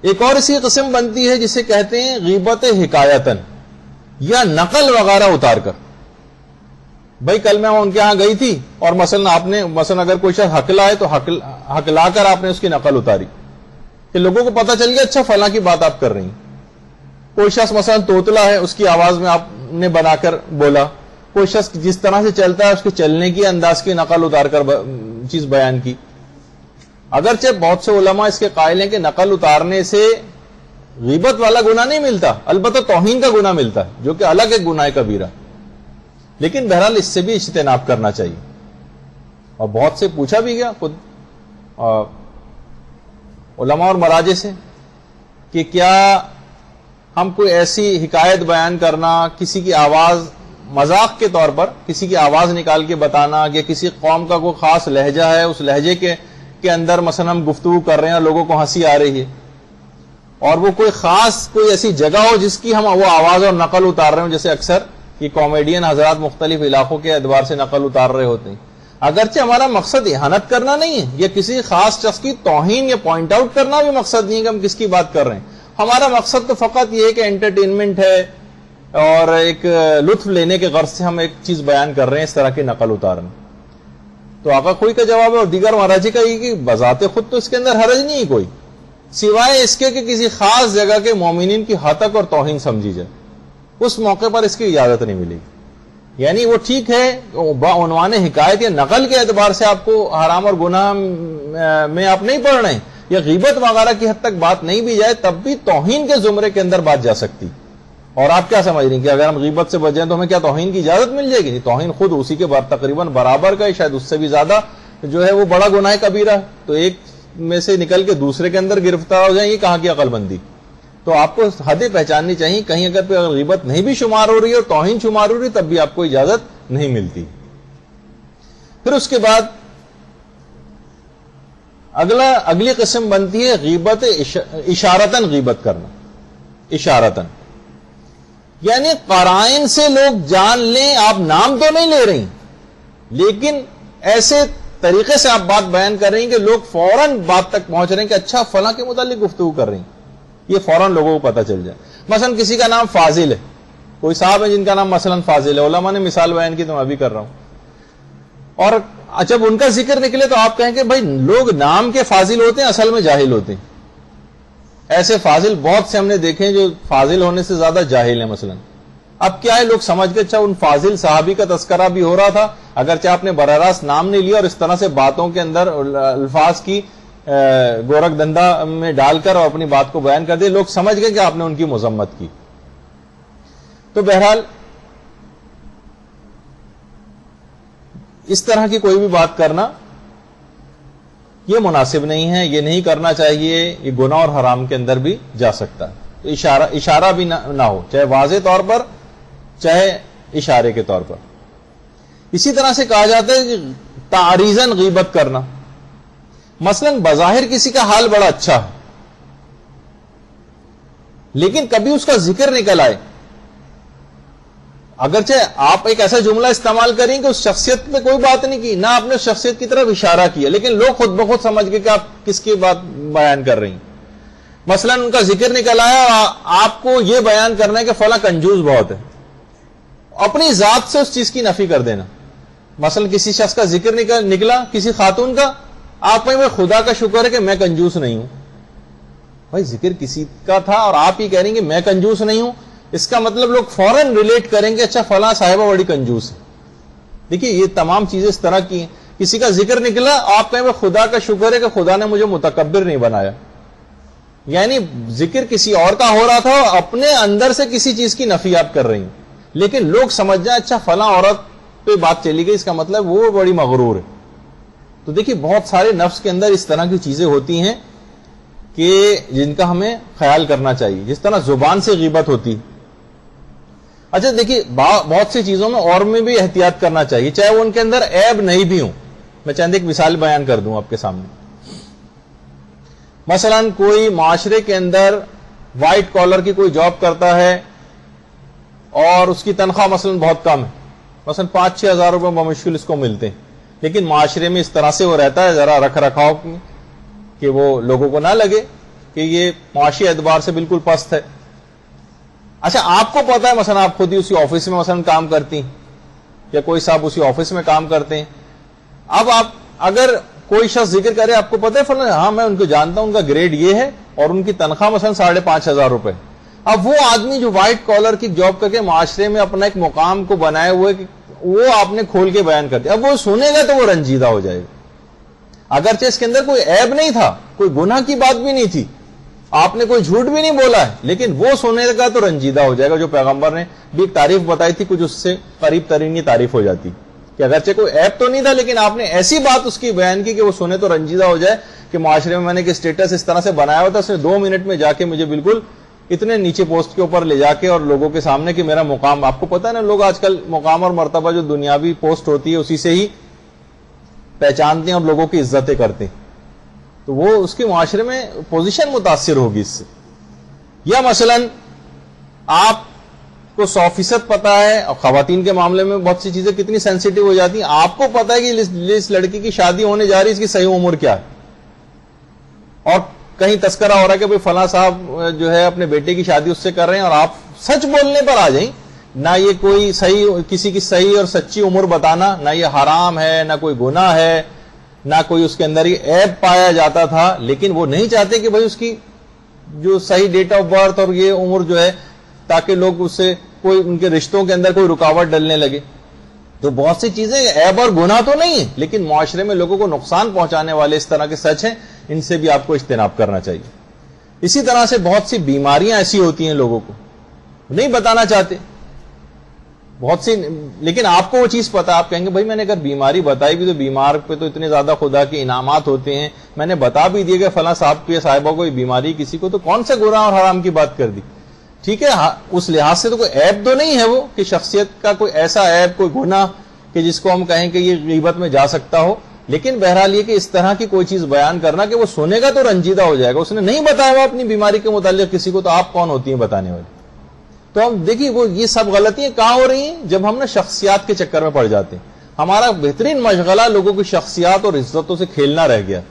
ایک اور اسی قسم بنتی ہے جسے کہتے ہیں غیبت حکایتاً، یا نقل وغیرہ اتار کر. بھائی کل میں ان کے ہاں گئی تھی اور مثلا اگر کوئی شخص حق لائے تو حق لا کر آپ نے اس کی نقل اتاری کہ لوگوں کو پتا چل گیا اچھا فلاں کی بات آپ کر رہی ہیں. کوئی شخص مثلا توتلا ہے، اس کی آواز میں آپ نے بنا کر بولا. کوئی شخص جس طرح سے چلتا ہے اس کے چلنے کی انداز کی نقل اتار کر چیز بیان کی. اگرچہ بہت سے علماء اس کے قائل ہیں کہ نقل اتارنے سے غیبت والا گناہ نہیں ملتا، البتہ توہین کا گناہ ملتا ہے، جو کہ الگ ایک گناہ کبیرہ. لیکن بہرحال اس سے بھی اجتناب کرنا چاہیے. اور بہت سے پوچھا بھی گیا خود علماء اور مراجع سے کہ کیا ہم کوئی ایسی حکایت بیان کرنا، کسی کی آواز مذاق کے طور پر کسی کی آواز نکال کے بتانا، یا کسی قوم کا کوئی خاص لہجہ ہے، اس لہجے کے اندر مثلا ہم گفتگو کر رہے ہیں اور لوگوں کو ہنسی آ رہی ہے، اور وہ کوئی خاص کوئی ایسی جگہ ہو جس کی ہم وہ آواز اور نقل اتار رہے ہوں، جیسے اکثر یہ کامیڈین حضرات مختلف علاقوں کے اعتبار سے نقل اتار رہے ہوتے ہیں. اگرچہ ہمارا مقصد اہانت کرنا نہیں ہے، یا کسی خاص شخص کی توہین یا پوائنٹ آؤٹ کرنا بھی مقصد نہیں ہے کہ ہم کس کی بات کر رہے ہیں. ہمارا مقصد تو فقط یہ ہے کہ انٹرٹینمنٹ ہے اور ایک لطف لینے کے غرض سے ہم ایک چیز بیان کر رہے ہیں، اس طرح کی نقل اتارنا. تو آقا کوئی کا جواب ہے اور دیگر مراجع کا یہ کہ بذات خود تو اس کے اندر حرج نہیں ہے کوئی، سوائے اس کے کہ کسی خاص جگہ کے مومنین کی ہتک اور توہین سمجھی جائے، اس موقع پر اس کی اجازت نہیں ملے گی. یعنی وہ ٹھیک ہے بعنوان حکایت یا نقل کے اعتبار سے آپ کو حرام اور گناہ میں آپ نہیں پڑھ رہے ہیں، یا غیبت وغیرہ کی حد تک بات نہیں بھی جائے تب بھی توہین کے زمرے کے اندر بات جا سکتی. اور آپ کیا سمجھ رہی ہیں کہ اگر ہم غیبت سے بچ جائیں تو ہمیں کیا توہین کی اجازت مل جائے گی؟ توہین خود اسی کے تقریباً برابر کا ہے، شاید اس سے بھی زیادہ جو ہے وہ بڑا گناہ کبیرہ ہے. تو ایک میں سے نکل کے دوسرے کے اندر گرفتار ہو جائیں، یہ کہاں کی عقل بندی. تو آپ کو حدیں پہچاننی چاہیے. کہیں اگر غیبت نہیں بھی شمار ہو رہی ہے اور توہین شمار ہو رہی ہے تب بھی آپ کو اجازت نہیں ملتی. پھر اس کے بعد اگلی قسم بنتی ہے غیبت اشارتاً غیبت کرنا. اشارتاً یعنی قرائن سے لوگ جان لیں آپ نام تو نہیں لے رہی، لیکن ایسے طریقے سے آپ بات بیان کر رہی ہیں کہ لوگ فوراً بات تک پہنچ رہے ہیں کہ اچھا فلاں کے متعلق گفتگو کر رہی ہیں، یہ فوراً لوگوں کو پتہ چل جائے. مثلا کسی کا نام فاضل ہے، کوئی صاحب ہے جن کا نام مثلا فاضل ہے، علماء نے مثال بیان کی تو میں بھی کر رہا ہوں. اور جب ان کا ذکر نکلے تو آپ کہیں کہ بھائی لوگ نام کے فاضل ہوتے ہیں، اصل میں جاہل ہوتے ہیں. ایسے فاضل بہت سے ہم نے دیکھے ہیں جو فاضل ہونے سے زیادہ جاہل ہیں مثلا. اب کیا ہے، لوگ سمجھ کے اچھا ان فاضل صحابی کا تذکرہ بھی ہو رہا تھا، اگرچہ آپ نے براہ راست نام نہیں لیا اور اس طرح سے باتوں کے اندر الفاظ کی گورکھ دھندا میں ڈال کر اور اپنی بات کو بیان کر دیا، لوگ سمجھ گئے کہ آپ نے ان کی مذمت کی. تو بہرحال اس طرح کی کوئی بھی بات کرنا یہ مناسب نہیں ہے، یہ نہیں کرنا چاہیے، یہ گناہ اور حرام کے اندر بھی جا سکتا ہے. تو اشارہ بھی نہ ہو، چاہے واضح طور پر چاہے اشارے کے طور پر. اسی طرح سے کہا جاتا ہے کہ تعریضاً غیبت کرنا، مثلا بظاہر کسی کا حال بڑا اچھا ہے لیکن کبھی اس کا ذکر نکل آئے، اگرچہ آپ ایک ایسا جملہ استعمال کریں کہ اس شخصیت پہ کوئی بات نہیں کی، نہ آپ نے اس شخصیت کی طرف اشارہ کیا، لیکن لوگ خود بخود سمجھ گئے کہ آپ کس کی بات بیان کر رہی ہیں. مثلا ان کا ذکر نکل آیا اور آپ کو یہ بیان کرنا ہے کہ فلاں کنجوس بہت ہے، اپنی ذات سے اس چیز کی نفی کر دینا. مثلا کسی شخص کا ذکر نکلا کسی خاتون کا، آپ میں خدا کا شکر ہے کہ میں کنجوس نہیں ہوں. بھائی ذکر کسی کا تھا اور آپ ہی کہہ رہی ہیں کہ میں کنجوس نہیں ہوں، اس کا مطلب لوگ فوراً ریلیٹ کریں گے اچھا فلاں صاحبہ بڑی کنجوس ہے. دیکھیے یہ تمام چیزیں اس طرح کی ہیں. کسی کا ذکر نکلا، آپ کہیں وہ خدا کا شکر ہے کہ خدا نے مجھے متکبر نہیں بنایا، یعنی ذکر کسی اور کا ہو رہا تھا، اپنے اندر سے کسی چیز کی نفی آپ کر رہی ہیں، لیکن لوگ سمجھ جائیں اچھا فلاں عورت پہ بات چلی گئی، اس کا مطلب وہ بڑی مغرور ہے. تو دیکھیے بہت سارے نفس کے اندر اس طرح کی چیزیں ہوتی ہیں کہ جن کا ہمیں خیال کرنا چاہیے. جس طرح زبان سے غیبت ہوتی. اچھا دیکھیے بہت سی چیزوں میں اور میں بھی احتیاط کرنا چاہیے، چاہے وہ ان کے اندر عیب نہیں بھی ہوں. میں چاہتا ایک مثال بیان کر دوں آپ کے سامنے. مثلا کوئی معاشرے کے اندر وائٹ کالر کی کوئی جاب کرتا ہے اور اس کی تنخواہ مثلا بہت کم ہے، مثلا 5-6 ہزار روپے بمشکل اس کو ملتے ہیں، لیکن معاشرے میں اس طرح سے وہ رہتا ہے ذرا رکھ رکھاؤ کہ وہ لوگوں کو نہ لگے کہ یہ معاشی اعتبار سے بالکل پست ہے. اچھا آپ کو پتا ہے مثلا آپ خود ہی اسی آفس میں مثلا کام کرتی ہیں یا کوئی صاحب اسی آفس میں کام کرتے ہیں. اب آپ اگر کوئی شخص ذکر کرے آپ کو پتا ہے فلاں ہاں میں ان کو جانتا ہوں، ان کا گریڈ یہ ہے اور ان کی تنخواہ مثلا 5,500 روپے. اب وہ آدمی جو وائٹ کالر کی جاب کر کے معاشرے میں اپنا ایک مقام کو بنائے ہوئے وہ آپ نے کھول کے بیان کر دیا، اب وہ سنے گا تو وہ رنجیدہ ہو جائے گا. اگرچہ اس کے اندر کوئی عیب نہیں تھا، کوئی گناہ کی بات بھی نہیں تھی، آپ نے کوئی جھوٹ بھی نہیں بولا ہے، لیکن وہ سنے گا تو رنجیدہ ہو جائے گا. جو پیغمبر نے بھی ایک تعریف بتائی تھی کچھ اس سے قریب ترین یہ تعریف ہو جاتی کہ اگرچہ کوئی عیب تو نہیں تھا لیکن آپ نے ایسی بات اس کی بیان کی کہ وہ سنے تو رنجیدہ ہو جائے کہ معاشرے میں نے کہ اسٹیٹس اس طرح سے بنایا ہوا تھا، اس نے 2 منٹ میں جا کے مجھے بالکل اتنے نیچے پوسٹ کے اوپر لے جا کے اور لوگوں کے سامنے کہ میرا مقام، آپ کو پتا ہے نا لوگ آج کل مقام اور مرتبہ جو دنیاوی پوسٹ ہوتی ہے اسی سے ہی پہچانتے ہیں اور لوگوں کی عزتیں کرتے ہیں، تو وہ اس کے معاشرے میں پوزیشن متاثر ہوگی اس سے. یا مثلا آپ کو 100% پتا ہے، اور خواتین کے معاملے میں بہت سی چیزیں کتنی سینسیٹیو ہو جاتی ہیں، آپ کو پتا ہے کہ اس لڑکی کی شادی ہونے جا رہی ہے، اس کی صحیح عمر کیا ہے، اور کہیں تذکرہ ہو رہا ہے کہ فلاں صاحب جو ہے اپنے بیٹے کی شادی اس سے کر رہے ہیں، اور آپ سچ بولنے پر آ جائیں. نہ یہ کوئی صحیح کسی کی صحیح اور سچی عمر بتانا، نہ یہ حرام ہے، نہ کوئی گناہ ہے، نہ کوئی اس کے اندر یہ عیب پایا جاتا تھا، لیکن وہ نہیں چاہتے کہ بھائی اس کی جو صحیح ڈیٹ آف برتھ اور یہ عمر جو ہے تاکہ لوگ اس سے کوئی ان کے رشتوں کے اندر کوئی رکاوٹ ڈلنے لگے. تو بہت سی چیزیں عیب اور گناہ تو نہیں ہے لیکن معاشرے میں لوگوں کو نقصان پہنچانے والے اس طرح کے سچ ہیں، ان سے بھی آپ کو اجتناب کرنا چاہیے. اسی طرح سے بہت سی بیماریاں ایسی ہوتی ہیں لوگوں کو نہیں بتانا چاہتے بہت سی، لیکن آپ کو وہ چیز پتا، آپ کہیں گے بھائی میں نے اگر بیماری بتائی بھی تو بیمار پہ تو اتنے زیادہ خدا کے انعامات ہوتے ہیں، میں نے بتا بھی دیا کہ فلاں صاحب کو یا صاحبہ کو یہ بیماری کسی کو، تو کون سے گناہ اور حرام کی بات کر دی. ٹھیک ہے اس لحاظ سے تو کوئی عیب تو نہیں ہے وہ کہ شخصیت کا کوئی ایسا عیب کوئی گناہ کہ جس کو ہم کہیں کہ یہ غیبت میں جا سکتا ہو، لیکن بہرحال یہ کہ اس طرح کی کوئی چیز بیان کرنا کہ وہ سنے گا تو رنجیدہ ہو جائے گا. اس نے نہیں بتایا ہوا اپنی بیماری کے متعلق کسی کو، تو آپ کون ہوتی ہیں بتانے والے. تو ہم دیکھیے وہ یہ سب غلطیاں کہاں ہو رہی ہیں جب ہم نے شخصیات کے چکر میں پڑ جاتے ہیں. ہمارا بہترین مشغلہ لوگوں کی شخصیات اور عزتوں سے کھیلنا رہ گیا.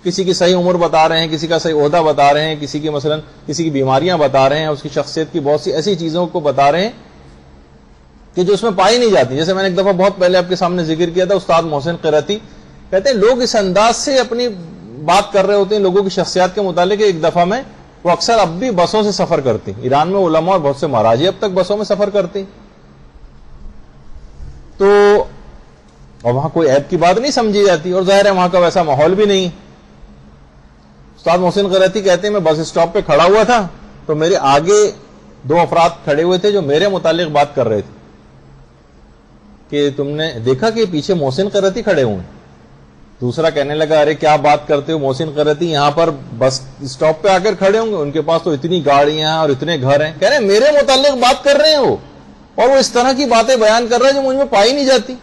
کسی کی صحیح عمر بتا رہے ہیں، کسی کا صحیح عہدہ بتا رہے ہیں، کسی کی مثلا کسی کی بیماریاں بتا رہے ہیں، اس کی شخصیت کی بہت سی ایسی چیزوں کو بتا رہے ہیں کہ جو اس میں پائی نہیں جاتی. جیسے میں نے ایک دفعہ بہت پہلے آپ کے سامنے ذکر کیا تھا، استاد محسن قرتی کہتے ہیں لوگ اس انداز سے اپنی بات کر رہے ہوتے ہیں لوگوں کی شخصیات کے متعلق. ایک دفعہ میں وہ اکثر اب بھی بسوں سے سفر کرتی. ایران میں علماء اور بہت سے مراجع اب تک بسوں میں سفر کرتے. تو اور وہاں کوئی عیب کی بات نہیں سمجھی جاتی, اور ظاہر ہے وہاں کا ویسا ماحول بھی نہیں. استاد محسن قریتی کہتے ہیں میں بس اسٹاپ پہ کھڑا ہوا تھا تو میرے آگے 2 افراد کھڑے ہوئے تھے جو میرے متعلق بات کر رہے تھے کہ تم نے دیکھا کہ پیچھے محسن قریتی کھڑے ہوئے. دوسرا کہنے لگا ارے کیا بات کرتے ہو, محسن قریتی یہاں پر بس اسٹاپ پہ آ کر کھڑے ہوں گے, ان کے پاس تو اتنی گاڑیاں اور اتنے گھر ہیں. کہہ رہے میرے متعلق بات کر رہے ہیں وہ, اور وہ اس طرح کی باتیں بیان کر رہے ہیں جو مجھ میں پائی نہیں جاتی.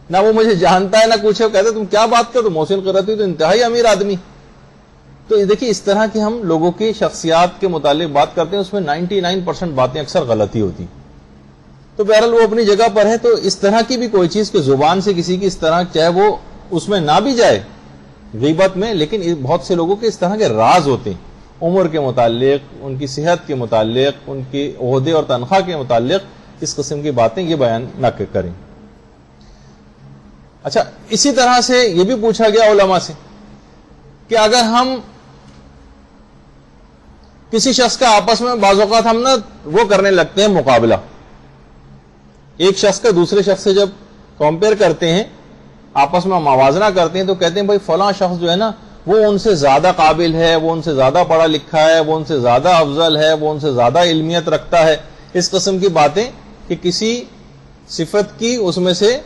نہ وہ مجھے جانتا ہے نہ کچھ ہے. کہتے تم کیا بات کرو, محسن قریتی تو انتہائی امیر آدمی. تو دیکھیے اس طرح کی ہم لوگوں کی شخصیات کے متعلق بات کرتے ہیں, اس میں 99% باتیں اکثر غلطی ہوتی. تو بہرحال وہ اپنی جگہ پر ہے. تو اس طرح کی بھی کوئی چیز کہ زبان سے کسی کی اس طرح, چاہے وہ اس میں نہ بھی جائے غیبت میں, لیکن بہت سے لوگوں کے اس طرح کے راز ہوتے ہیں عمر کے متعلق, ان کی صحت کے متعلق, ان کے عہدے اور تنخواہ کے متعلق, اس قسم کی باتیں یہ بیان نہ کریں. اچھا, اسی طرح سے یہ بھی پوچھا گیا علماء سے کہ اگر ہم کسی شخص کا آپس میں بعض اوقات ہم نا وہ کرنے لگتے ہیں مقابلہ, ایک شخص کا دوسرے شخص سے جب کمپیئر کرتے ہیں, آپس میں موازنہ کرتے ہیں, تو کہتے ہیں بھائی فلاں شخص جو ہے نا وہ ان سے زیادہ قابل ہے, وہ ان سے زیادہ پڑھا لکھا ہے, وہ ان سے زیادہ افضل ہے, وہ ان سے زیادہ علمیت رکھتا ہے. اس قسم کی باتیں کہ کسی صفت کی اس میں سے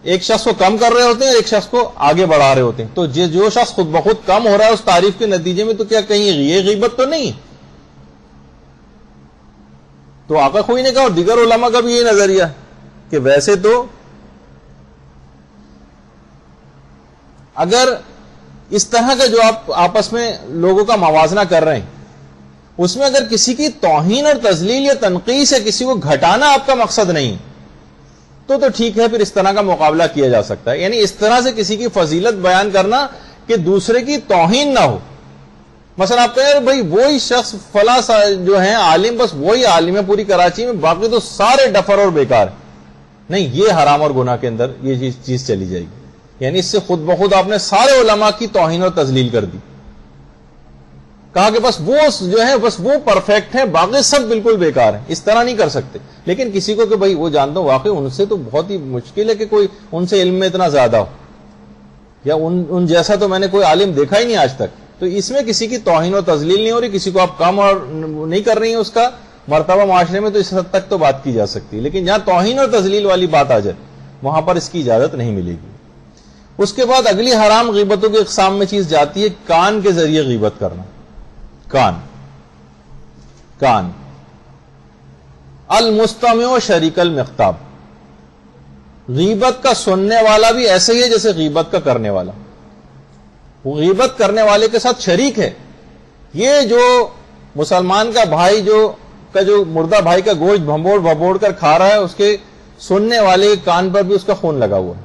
ایک شخص کو کم کر رہے ہوتے ہیں اور ایک شخص کو آگے بڑھا رہے ہوتے ہیں. تو جو شخص خود بخود کم ہو رہا ہے اس تعریف کے نتیجے میں, تو کیا کہیں یہ غیبت تو نہیں؟ تو آقا خوئی نے کہا اور دیگر علماء کا بھی یہ نظریہ کہ ویسے تو اگر اس طرح کا جو آپ آپس میں لوگوں کا موازنہ کر رہے ہیں, اس میں اگر کسی کی توہین اور تذلیل یا تنقیص یا کسی کو گھٹانا آپ کا مقصد نہیں تو ٹھیک ہے, پھر اس طرح کا مقابلہ کیا جا سکتا ہے. یعنی اس طرح سے کسی کی فضیلت بیان کرنا کہ دوسرے کی توہین نہ ہو. مثلا آپ کہیں بھائی وہی شخص فلاں جو ہیں عالم, بس وہی عالم ہے پوری کراچی میں, باقی تو سارے ڈفر اور بیکار. نہیں, یہ حرام اور گناہ کے اندر یہ چیز چلی جائے گی. یعنی اس سے خود بخود آپ نے سارے علماء کی توہین اور تذلیل کر دی. کہا کہ بس وہ جو ہے بس وہ پرفیکٹ ہے, باقی سب بالکل بیکار ہیں. اس طرح نہیں کر سکتے. لیکن کسی کو کہ بھائی وہ جانتا ہوں واقعی ان سے تو بہت ہی مشکل ہے کہ کوئی ان سے علم میں اتنا زیادہ ہو, یا ان جیسا تو میں نے کوئی عالم دیکھا ہی نہیں آج تک. تو اس میں کسی کی توہین و تذلیل نہیں ہو رہی, کسی کو آپ کم اور نہیں کر رہی ہیں اس کا مرتبہ معاشرے میں, تو اس حد تک تو بات کی جا سکتی ہے. لیکن جہاں توہین اور تذلیل والی بات آ جائے وہاں پر اس کی اجازت نہیں ملے گی. اس کے بعد اگلی حرام غیبتوں کے اقسام میں چیز جاتی ہے کان کے ذریعے غیبت کرنا. کان المستمع شریک المخطاب, غیبت کا سننے والا بھی ایسے ہی ہے جیسے غیبت کا کرنے والا. وہ غیبت کرنے والے کے ساتھ شریک ہے. یہ جو مسلمان کا بھائی جو مردہ بھائی کا گوشت بھبوڑ کر کھا رہا ہے, اس کے سننے والے کے کان پر بھی اس کا خون لگا ہوا ہے.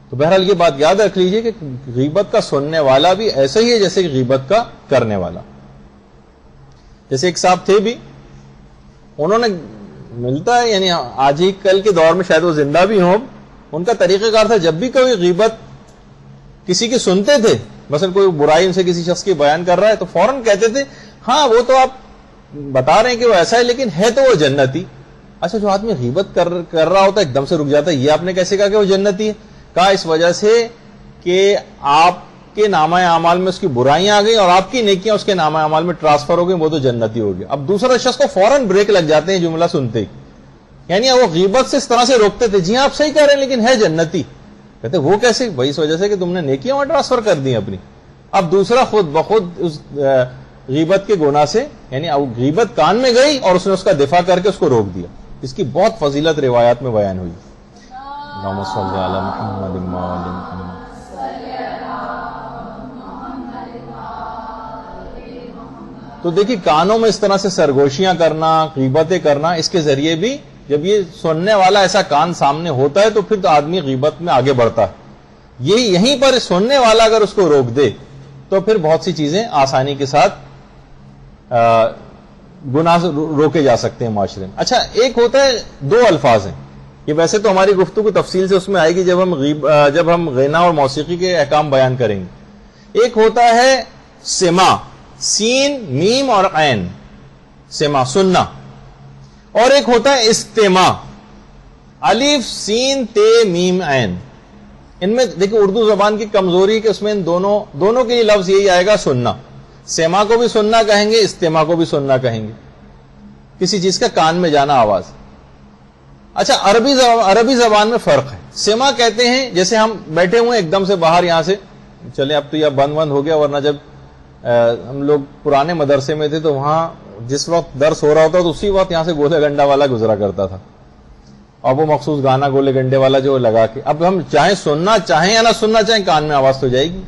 تو بہرحال یہ بات یاد رکھ لیجئے کہ غیبت کا سننے والا بھی ایسا ہی ہے جیسے کہ غیبت کا کرنے والا. جیسے ایک صاحب تھے بھی, انہوں نے ملتا ہے یعنی آج ہی کل کے دور میں شاید وہ زندہ بھی ہوں, ان کا طریقہ کار تھا جب بھی کوئی غیبت کسی کی سنتے تھے, مثلا کوئی برائی ان سے کسی شخص کی بیان کر رہا ہے, تو فوراً کہتے تھے ہاں وہ تو آپ بتا رہے ہیں کہ وہ ایسا ہے لیکن ہے تو وہ جنتی. اچھا, جو آدمی غیبت کر رہا ہوتا ہے ایک دم سے رک جاتا ہے, یہ آپ نے کیسے کہا کہ وہ جنتی ہے؟ کہا اس وجہ سے کہ آپ کے نامہ اعمال میں اس کی برائیاں آ گئی اور آپ کی نیکیاں اس کے نامہ اعمال میں ٹرانسفر ہو گئی, وہ تو جنتی ہو گیا. اب دوسرا شخص کو فوراً بریک لگ جاتے ہیں جملہ سنتے ہی, یعنی وہ غیبت سے اس طرح سے روکتے تھے جی آپ صحیح کہہ رہے ہیں لیکن ہے جنتی. کہتے وہ کیسے؟ بھائی اس وجہ سے کہ تم نے نیکیاں وہاں ٹرانسفر کر دی اپنی. اب دوسرا خود بخود اس غیبت کے گناہ سے, یعنی غیبت کان میں گئی اور اس نے اس کا دفاع کر کے اس کو روک دیا. اس کی بہت فضیلت روایات میں بیان ہوئی. اللہم صلی علی محمد وعلی محمد. تو دیکھیے کانوں میں اس طرح سے سرگوشیاں کرنا, غیبتیں کرنا, اس کے ذریعے بھی جب یہ سننے والا ایسا کان سامنے ہوتا ہے تو پھر تو آدمی غیبت میں آگے بڑھتا ہے. یہیں پر سننے والا اگر اس کو روک دے تو پھر بہت سی چیزیں آسانی کے ساتھ گناہ روکے جا سکتے ہیں معاشرے میں. اچھا, ایک ہوتا ہے دو الفاظ ہیں, یہ ویسے تو ہماری گفتگو تفصیل سے اس میں آئے گی جب ہم غنا اور موسیقی کے احکام بیان کریں گے. ایک ہوتا ہے سما, سین میم اور عین سما سننا، اور ایک ہوتا ہے استماع الف سین تے میم عین. ان میں دیکھیں اردو زبان کی کمزوری کہ اس میں ان دونوں کے لیے لفظ یہی آئے گا سننا. سما کو بھی سننا کہیں گے، استماع کو بھی سننا کہیں گے، کسی چیز کا کان میں جانا آواز. اچھا عربی زبان میں فرق ہے. سما کہتے ہیں جیسے ہم بیٹھے ہوئے ایک دم سے باہر یہاں سے چلے، اب تو یہ بند ہو گیا، ورنہ جب ہم لوگ پرانے مدرسے میں تھے تو وہاں جس وقت درس ہو رہا ہوتا تو اسی وقت یہاں سے گولے گنڈا والا گزرا کرتا تھا، اور وہ مخصوص گانا گولے گنڈے والا جو لگا کے. اب ہم چاہیں سننا چاہیں یا نہ سننا چاہیں، کان میں آواز تو جائے گی.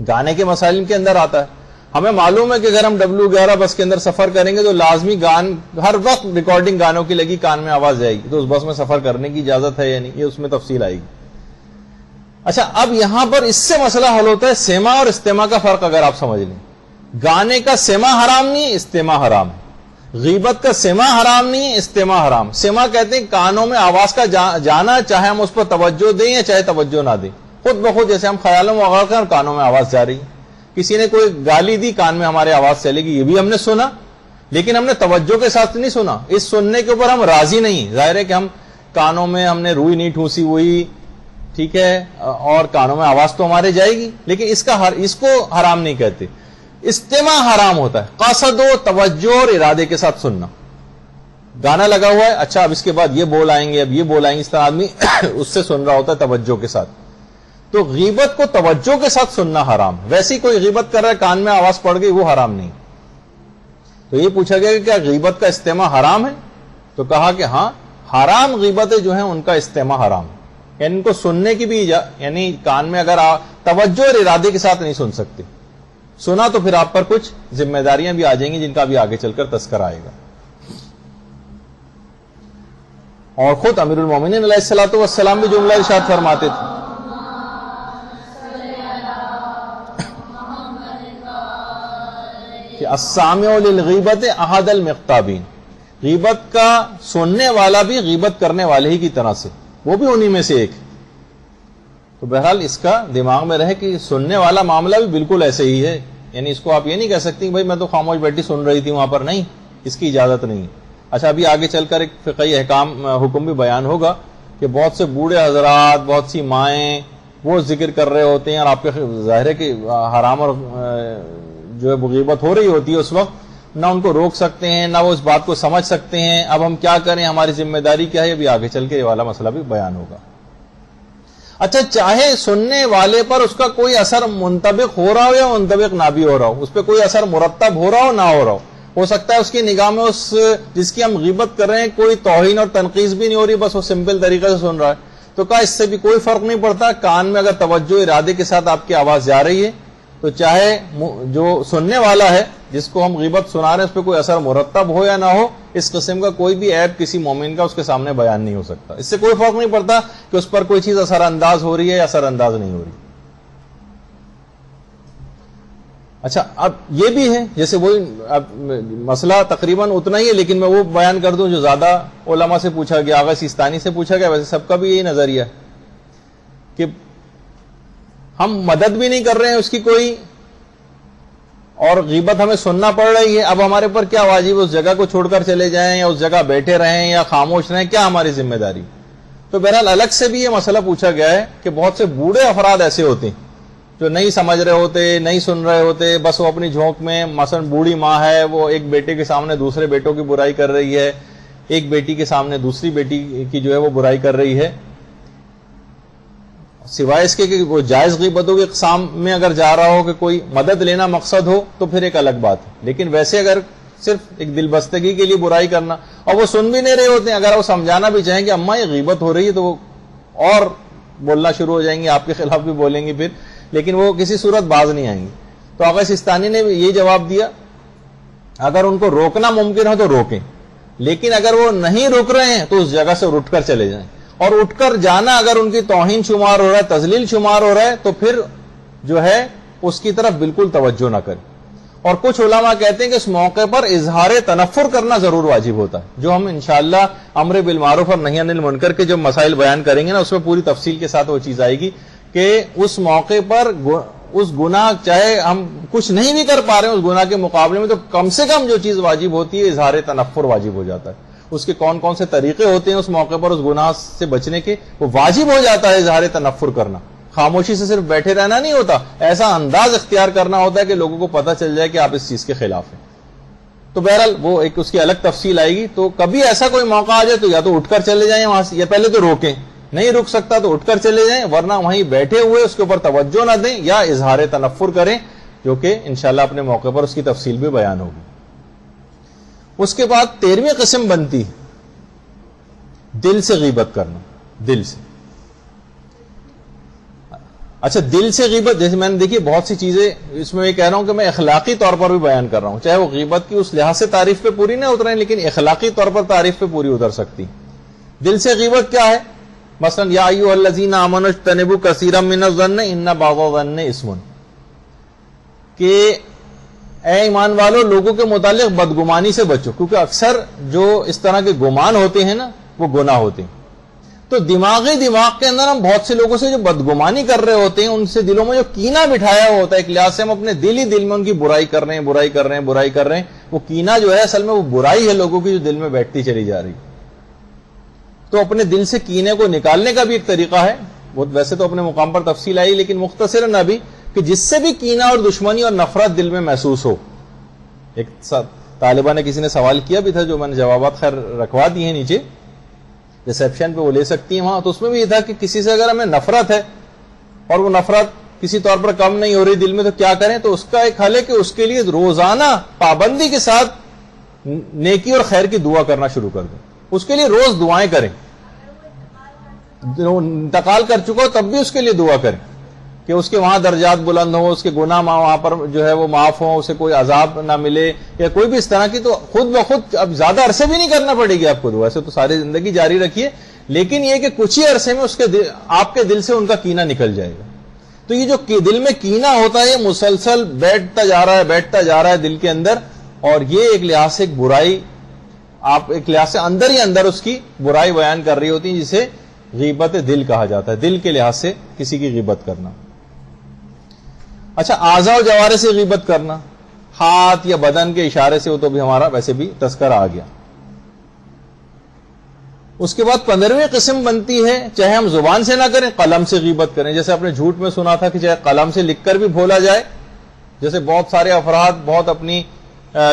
گانے کے مسائل کے اندر آتا ہے. ہمیں معلوم ہے کہ اگر ہم W11 بس کے اندر سفر کریں گے تو لازمی ہر وقت ریکارڈنگ گانوں کی لگی، کان میں آواز جائے گی، تو اس بس میں سفر کرنے کی اجازت ہے یا نہیں، یہ اس میں تفصیل آئے گی. اچھا اب یہاں پر اس سے مسئلہ حل ہوتا ہے سما اور استماع کا فرق اگر آپ سمجھ لیں. گانے کا سما حرام نہیں، استماع حرام. غیبت کا سما حرام نہیں، استماع حرام. سما کہتے ہیں کانوں میں آواز کا جانا، چاہے ہم اس پر توجہ دیں یا چاہے توجہ نہ دیں، خود بخود جیسے ہم خیالوں میں غرق ہیں اور کانوں میں آواز جا رہی ہے. کسی نے کوئی گالی دی، کان میں ہمارے آواز چلے گی، یہ بھی ہم نے سنا، لیکن ہم نے توجہ کے ساتھ نہیں سنا. اس سننے کے اوپر ہم راضی نہیں. ظاہر ہے کہ ہم کانوں میں ہم نے روئی نہیں ٹھوسی ہوئی، ٹھیک ہے، اور کانوں میں آواز تو ہمارے جائے گی، لیکن اس کو حرام نہیں کہتے. استماع حرام ہوتا ہے قصد و توجہ اور ارادے کے ساتھ سننا. گانا لگا ہوا ہے، اچھا اب اس کے بعد یہ بول آئیں گے، اب یہ بول آئیں گے، اس طرح آدمی اس سے سن رہا ہوتا ہے توجہ کے ساتھ. تو غیبت کو توجہ کے ساتھ سننا حرام. ویسی کوئی غیبت کر رہا ہے، کان میں آواز پڑ گئی، وہ حرام نہیں. تو یہ پوچھا گیا کہ کیا غیبت کا استماع حرام ہے؟ تو کہا کہ ہاں، حرام غیبتیں جو ہیں ان کا استماع حرام ہے. یعنی ان کو سننے کی بھی یعنی کان میں اگر توجہ اور ارادے کے ساتھ نہیں سن سکتے. سنا تو پھر آپ پر کچھ ذمہ داریاں بھی آ جائیں گی جن کا بھی آگے چل کر تذکرہ آئے گا. اور خود امیر المومنین علیہ الصلوۃ والسلام بھی جملہ ارشاد فرماتے تھے کہ السامع للغیبت احد المغتابین. غیبت کا سننے والا بھی غیبت کرنے والے ہی کی طرح سے، وہ بھی انہی میں سے ایک. تو بہرحال اس کا دماغ میں رہے کہ سننے والا معاملہ بھی بالکل ایسے ہی ہے. یعنی اس کو آپ یہ نہیں کہہ سکتی بھائی میں تو خاموش بیٹھی سن رہی تھی وہاں پر، نہیں، اس کی اجازت نہیں. اچھا ابھی آگے چل کر ایک فقہی حکم بھی بیان ہوگا کہ بہت سے بوڑھے حضرات، بہت سی مائیں وہ ذکر کر رہے ہوتے ہیں اور آپ کے ظاہر ہے کہ حرام اور جو ہے غیبت ہو رہی ہوتی ہے اس وقت، نہ ان کو روک سکتے ہیں نہ وہ اس بات کو سمجھ سکتے ہیں. اب ہم کیا کریں، ہماری ذمہ داری کیا ہے، ابھی آگے چل کے یہ والا مسئلہ بھی بیان ہوگا. اچھا چاہے سننے والے پر اس کا کوئی اثر منطبق ہو رہا ہو یا منطبق نہ بھی ہو رہا ہو، اس پہ کوئی اثر مرتب ہو رہا ہو نہ ہو رہا ہو سکتا ہے اس کی نگاہ میں اس جس کی ہم غیبت کر رہے ہیں کوئی توہین اور تنقیص بھی نہیں ہو رہی، بس وہ سمپل طریقے سے سن رہا ہے. تو کہا اس سے بھی کوئی فرق نہیں پڑتا. کان میں اگر توجہ ارادے کے ساتھ آپ کی آواز جا رہی ہے تو چاہے جو سننے والا ہے جس کو ہم غیبت سنا رہے ہیں اس پہ کوئی اثر مرتب ہو یا نہ ہو، اس قسم کا کوئی بھی عیب کسی مومن کا اس کے سامنے بیان نہیں ہو سکتا. اس سے کوئی فرق نہیں پڑتا کہ اس پر کوئی چیز اثر انداز ہو رہی ہے یا اثر انداز نہیں ہو رہی. اچھا اب یہ بھی ہے جیسے وہی مسئلہ تقریباً اتنا ہی ہے، لیکن میں وہ بیان کر دوں جو زیادہ علماء سے پوچھا گیا، آغا سیستانی سے پوچھا گیا. ویسے سب کا بھی یہی نظریہ کہ ہم مدد بھی نہیں کر رہے ہیں اس کی کوئی، اور غیبت ہمیں سننا پڑ رہی ہے. اب ہمارے پر کیا واجب، اس جگہ کو چھوڑ کر چلے جائیں یا اس جگہ بیٹھے رہیں یا خاموش رہیں، کیا ہماری ذمہ داری؟ تو بہرحال الگ سے بھی یہ مسئلہ پوچھا گیا ہے کہ بہت سے بوڑھے افراد ایسے ہوتے ہیں جو نہیں سمجھ رہے ہوتے، نہیں سن رہے ہوتے، بس وہ اپنی جھونک میں، مثلا بوڑھی ماں ہے وہ ایک بیٹے کے سامنے دوسرے بیٹوں کی برائی کر رہی ہے، ایک بیٹی کے سامنے دوسری بیٹی کی جو ہے وہ برائی کر رہی ہے. سوائے اس کے کہ وہ جائز غیبتوں کی اقسام میں اگر جا رہا ہو کہ کوئی مدد لینا مقصد ہو تو پھر ایک الگ بات ہے، لیکن ویسے اگر صرف ایک دل بستگی کے لیے برائی کرنا، اور وہ سن بھی نہیں رہے ہوتے ہیں، اگر وہ سمجھانا بھی چاہیں کہ اماں یہ غیبت ہو رہی ہے تو وہ اور بولنا شروع ہو جائیں گے، آپ کے خلاف بھی بولیں گے پھر، لیکن وہ کسی صورت باز نہیں آئیں گے. تو آغا سیستانی نے بھی یہ جواب دیا اگر ان کو روکنا ممکن ہو تو روکیں، لیکن اگر وہ نہیں روک رہے ہیں تو اس جگہ سے اٹھ کر چلے جائیں. اور اٹھ کر جانا اگر ان کی توہین شمار ہو رہا ہے، تذلیل شمار ہو رہا ہے، تو پھر جو ہے اس کی طرف بالکل توجہ نہ کریں. اور کچھ علماء کہتے ہیں کہ اس موقع پر اظہار تنفر کرنا ضرور واجب ہوتا ہے، جو ہم انشاءاللہ امر بالمعروف اور نہی عن المنکر کے جو مسائل بیان کریں گے نا، اس میں پوری تفصیل کے ساتھ وہ چیز آئے گی کہ اس موقع پر اس گناہ چاہے ہم کچھ نہیں بھی کر پا رہے ہیں اس گناہ کے مقابلے میں، تو کم سے کم جو چیز واجب ہوتی ہے اظہار تنفر واجب ہو جاتا ہے. اس کے کون کون سے طریقے ہوتے ہیں اس موقع پر اس گناہ سے بچنے کے، وہ واجب ہو جاتا ہے اظہار تنفر کرنا. خاموشی سے صرف بیٹھے رہنا نہیں ہوتا، ایسا انداز اختیار کرنا ہوتا ہے کہ لوگوں کو پتہ چل جائے کہ آپ اس چیز کے خلاف ہیں. تو بہرحال وہ ایک اس کی الگ تفصیل آئے گی. تو کبھی ایسا کوئی موقع آ جائے تو یا تو اٹھ کر چلے جائیں وہاں سے، یا پہلے تو روکیں، نہیں رک سکتا تو اٹھ کر چلے جائیں، ورنہ وہیں بیٹھے ہوئے اس کے اوپر توجہ نہ دیں یا اظہار تنفر کریں، جو کہ انشاءاللہ اپنے موقع پر اس کی تفصیل بھی بیان ہوگی. اس کے بعد 13ویں قسم بنتی دل سے غیبت کرنا. دل سے، اچھا دل سے غیبت، جیسے میں نے دیکھی بہت سی چیزیں اس میں کہہ رہا ہوں کہ میں اخلاقی طور پر بھی بیان کر رہا ہوں، چاہے وہ غیبت کی اس لحاظ سے تعریف پہ پوری نہ اتریں لیکن اخلاقی طور پر تعریف پہ پوری اتر سکتی. دل سے غیبت کیا ہے؟ مثلا یا ایھا الذین آمنوا اجتنبوا کثیرا من الظن ان بعض الظن اثم، کہ اے ایمان والو لوگوں کے متعلق بدگمانی سے بچو، کیونکہ اکثر جو اس طرح کے گمان ہوتے ہیں نا وہ گناہ ہوتے ہیں. تو دماغ کے اندر ہم بہت سے لوگوں سے جو بدگمانی کر رہے ہوتے ہیں، ان سے دلوں میں جو کینہ بٹھایا ہوا ہوتا ہے، ایک لحاظ سے ہم اپنے دل میں ان کی برائی کر رہے ہیں. وہ کینہ جو ہے اصل میں وہ برائی ہے لوگوں کی جو دل میں بیٹھتی چلی جا رہی. تو اپنے دل سے کینے کو نکالنے کا بھی ایک طریقہ ہے، وہ ویسے تو اپنے مقام پر تفصیل آئی لیکن مختصراً ابھی، کہ جس سے بھی کینہ اور دشمنی اور نفرت دل میں محسوس ہو. ایک طالبہ نے کسی نے سوال کیا بھی تھا، جو میں نے جوابات خیر رکھوا دی ہیں نیچے ریسیپشن پہ، وہ لے سکتی ہیں وہاں. تو اس میں بھی یہ تھا کہ کسی سے اگر ہمیں نفرت ہے اور وہ نفرت کسی طور پر کم نہیں ہو رہی دل میں، تو کیا کریں؟ تو اس کا ایک حل ہے کہ اس کے لیے روزانہ پابندی کے ساتھ نیکی اور خیر کی دعا کرنا شروع کر دیں. اس کے لیے روز دعائیں کریں. انتقال کر چکا ہو تب بھی اس کے لیے دعا کریں کہ اس کے وہاں درجات بلند ہوں، اس کے گناہ وہاں پر جو ہے وہ معاف ہوں، اسے کوئی عذاب نہ ملے یا کوئی بھی اس طرح کی. تو خود بخود اب زیادہ عرصے بھی نہیں کرنا پڑے گی آپ کو دعا، ایسے تو ساری زندگی جاری رکھیے، لیکن یہ کہ کچھ ہی عرصے میں اس کے آپ کے دل سے ان کا کینہ نکل جائے گا. تو یہ جو دل میں کینہ ہوتا ہے یہ مسلسل بیٹھتا جا رہا ہے دل کے اندر، اور یہ ایک لحاظ سے ایک برائی، آپ ایک لحاظ سے اندر ہی اندر اس کی برائی بیان کر رہی ہوتی ہے، جسے غیبت دل کہا جاتا ہے. دل کے لحاظ سے کسی کی غیبت کرنا. اچھا اعضاء و جوارح سے غیبت کرنا، ہاتھ یا بدن کے اشارے سے، وہ تو بھی ہمارا ویسے بھی تذکرہ آ گیا. اس کے بعد 15ویں قسم بنتی ہے، چاہے ہم زبان سے نہ کریں قلم سے غیبت کریں. جیسے آپ نے جھوٹ میں سنا تھا کہ چاہے قلم سے لکھ کر بھی بھولا جائے، جیسے بہت سارے افراد بہت اپنی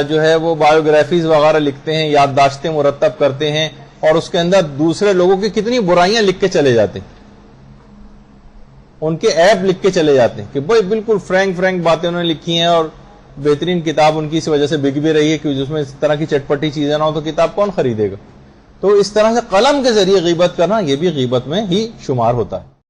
جو ہے وہ بایوگرافیز وغیرہ لکھتے ہیں، یادداشتیں مرتب کرتے ہیں، اور اس کے اندر دوسرے لوگوں کی کتنی برائیاں لکھ کے چلے جاتے ہیں، ان کے عیب لکھ کے چلے جاتے ہیں کہ بھائی بالکل فرینک باتیں انہوں نے لکھی ہیں، اور بہترین کتاب ان کی اس وجہ سے بک بھی رہی ہے کہ جس میں اس طرح کی چٹپٹی چیزیں نہ ہو تو کتاب کون خریدے گا. تو اس طرح سے قلم کے ذریعے غیبت کرنا یہ بھی غیبت میں ہی شمار ہوتا ہے.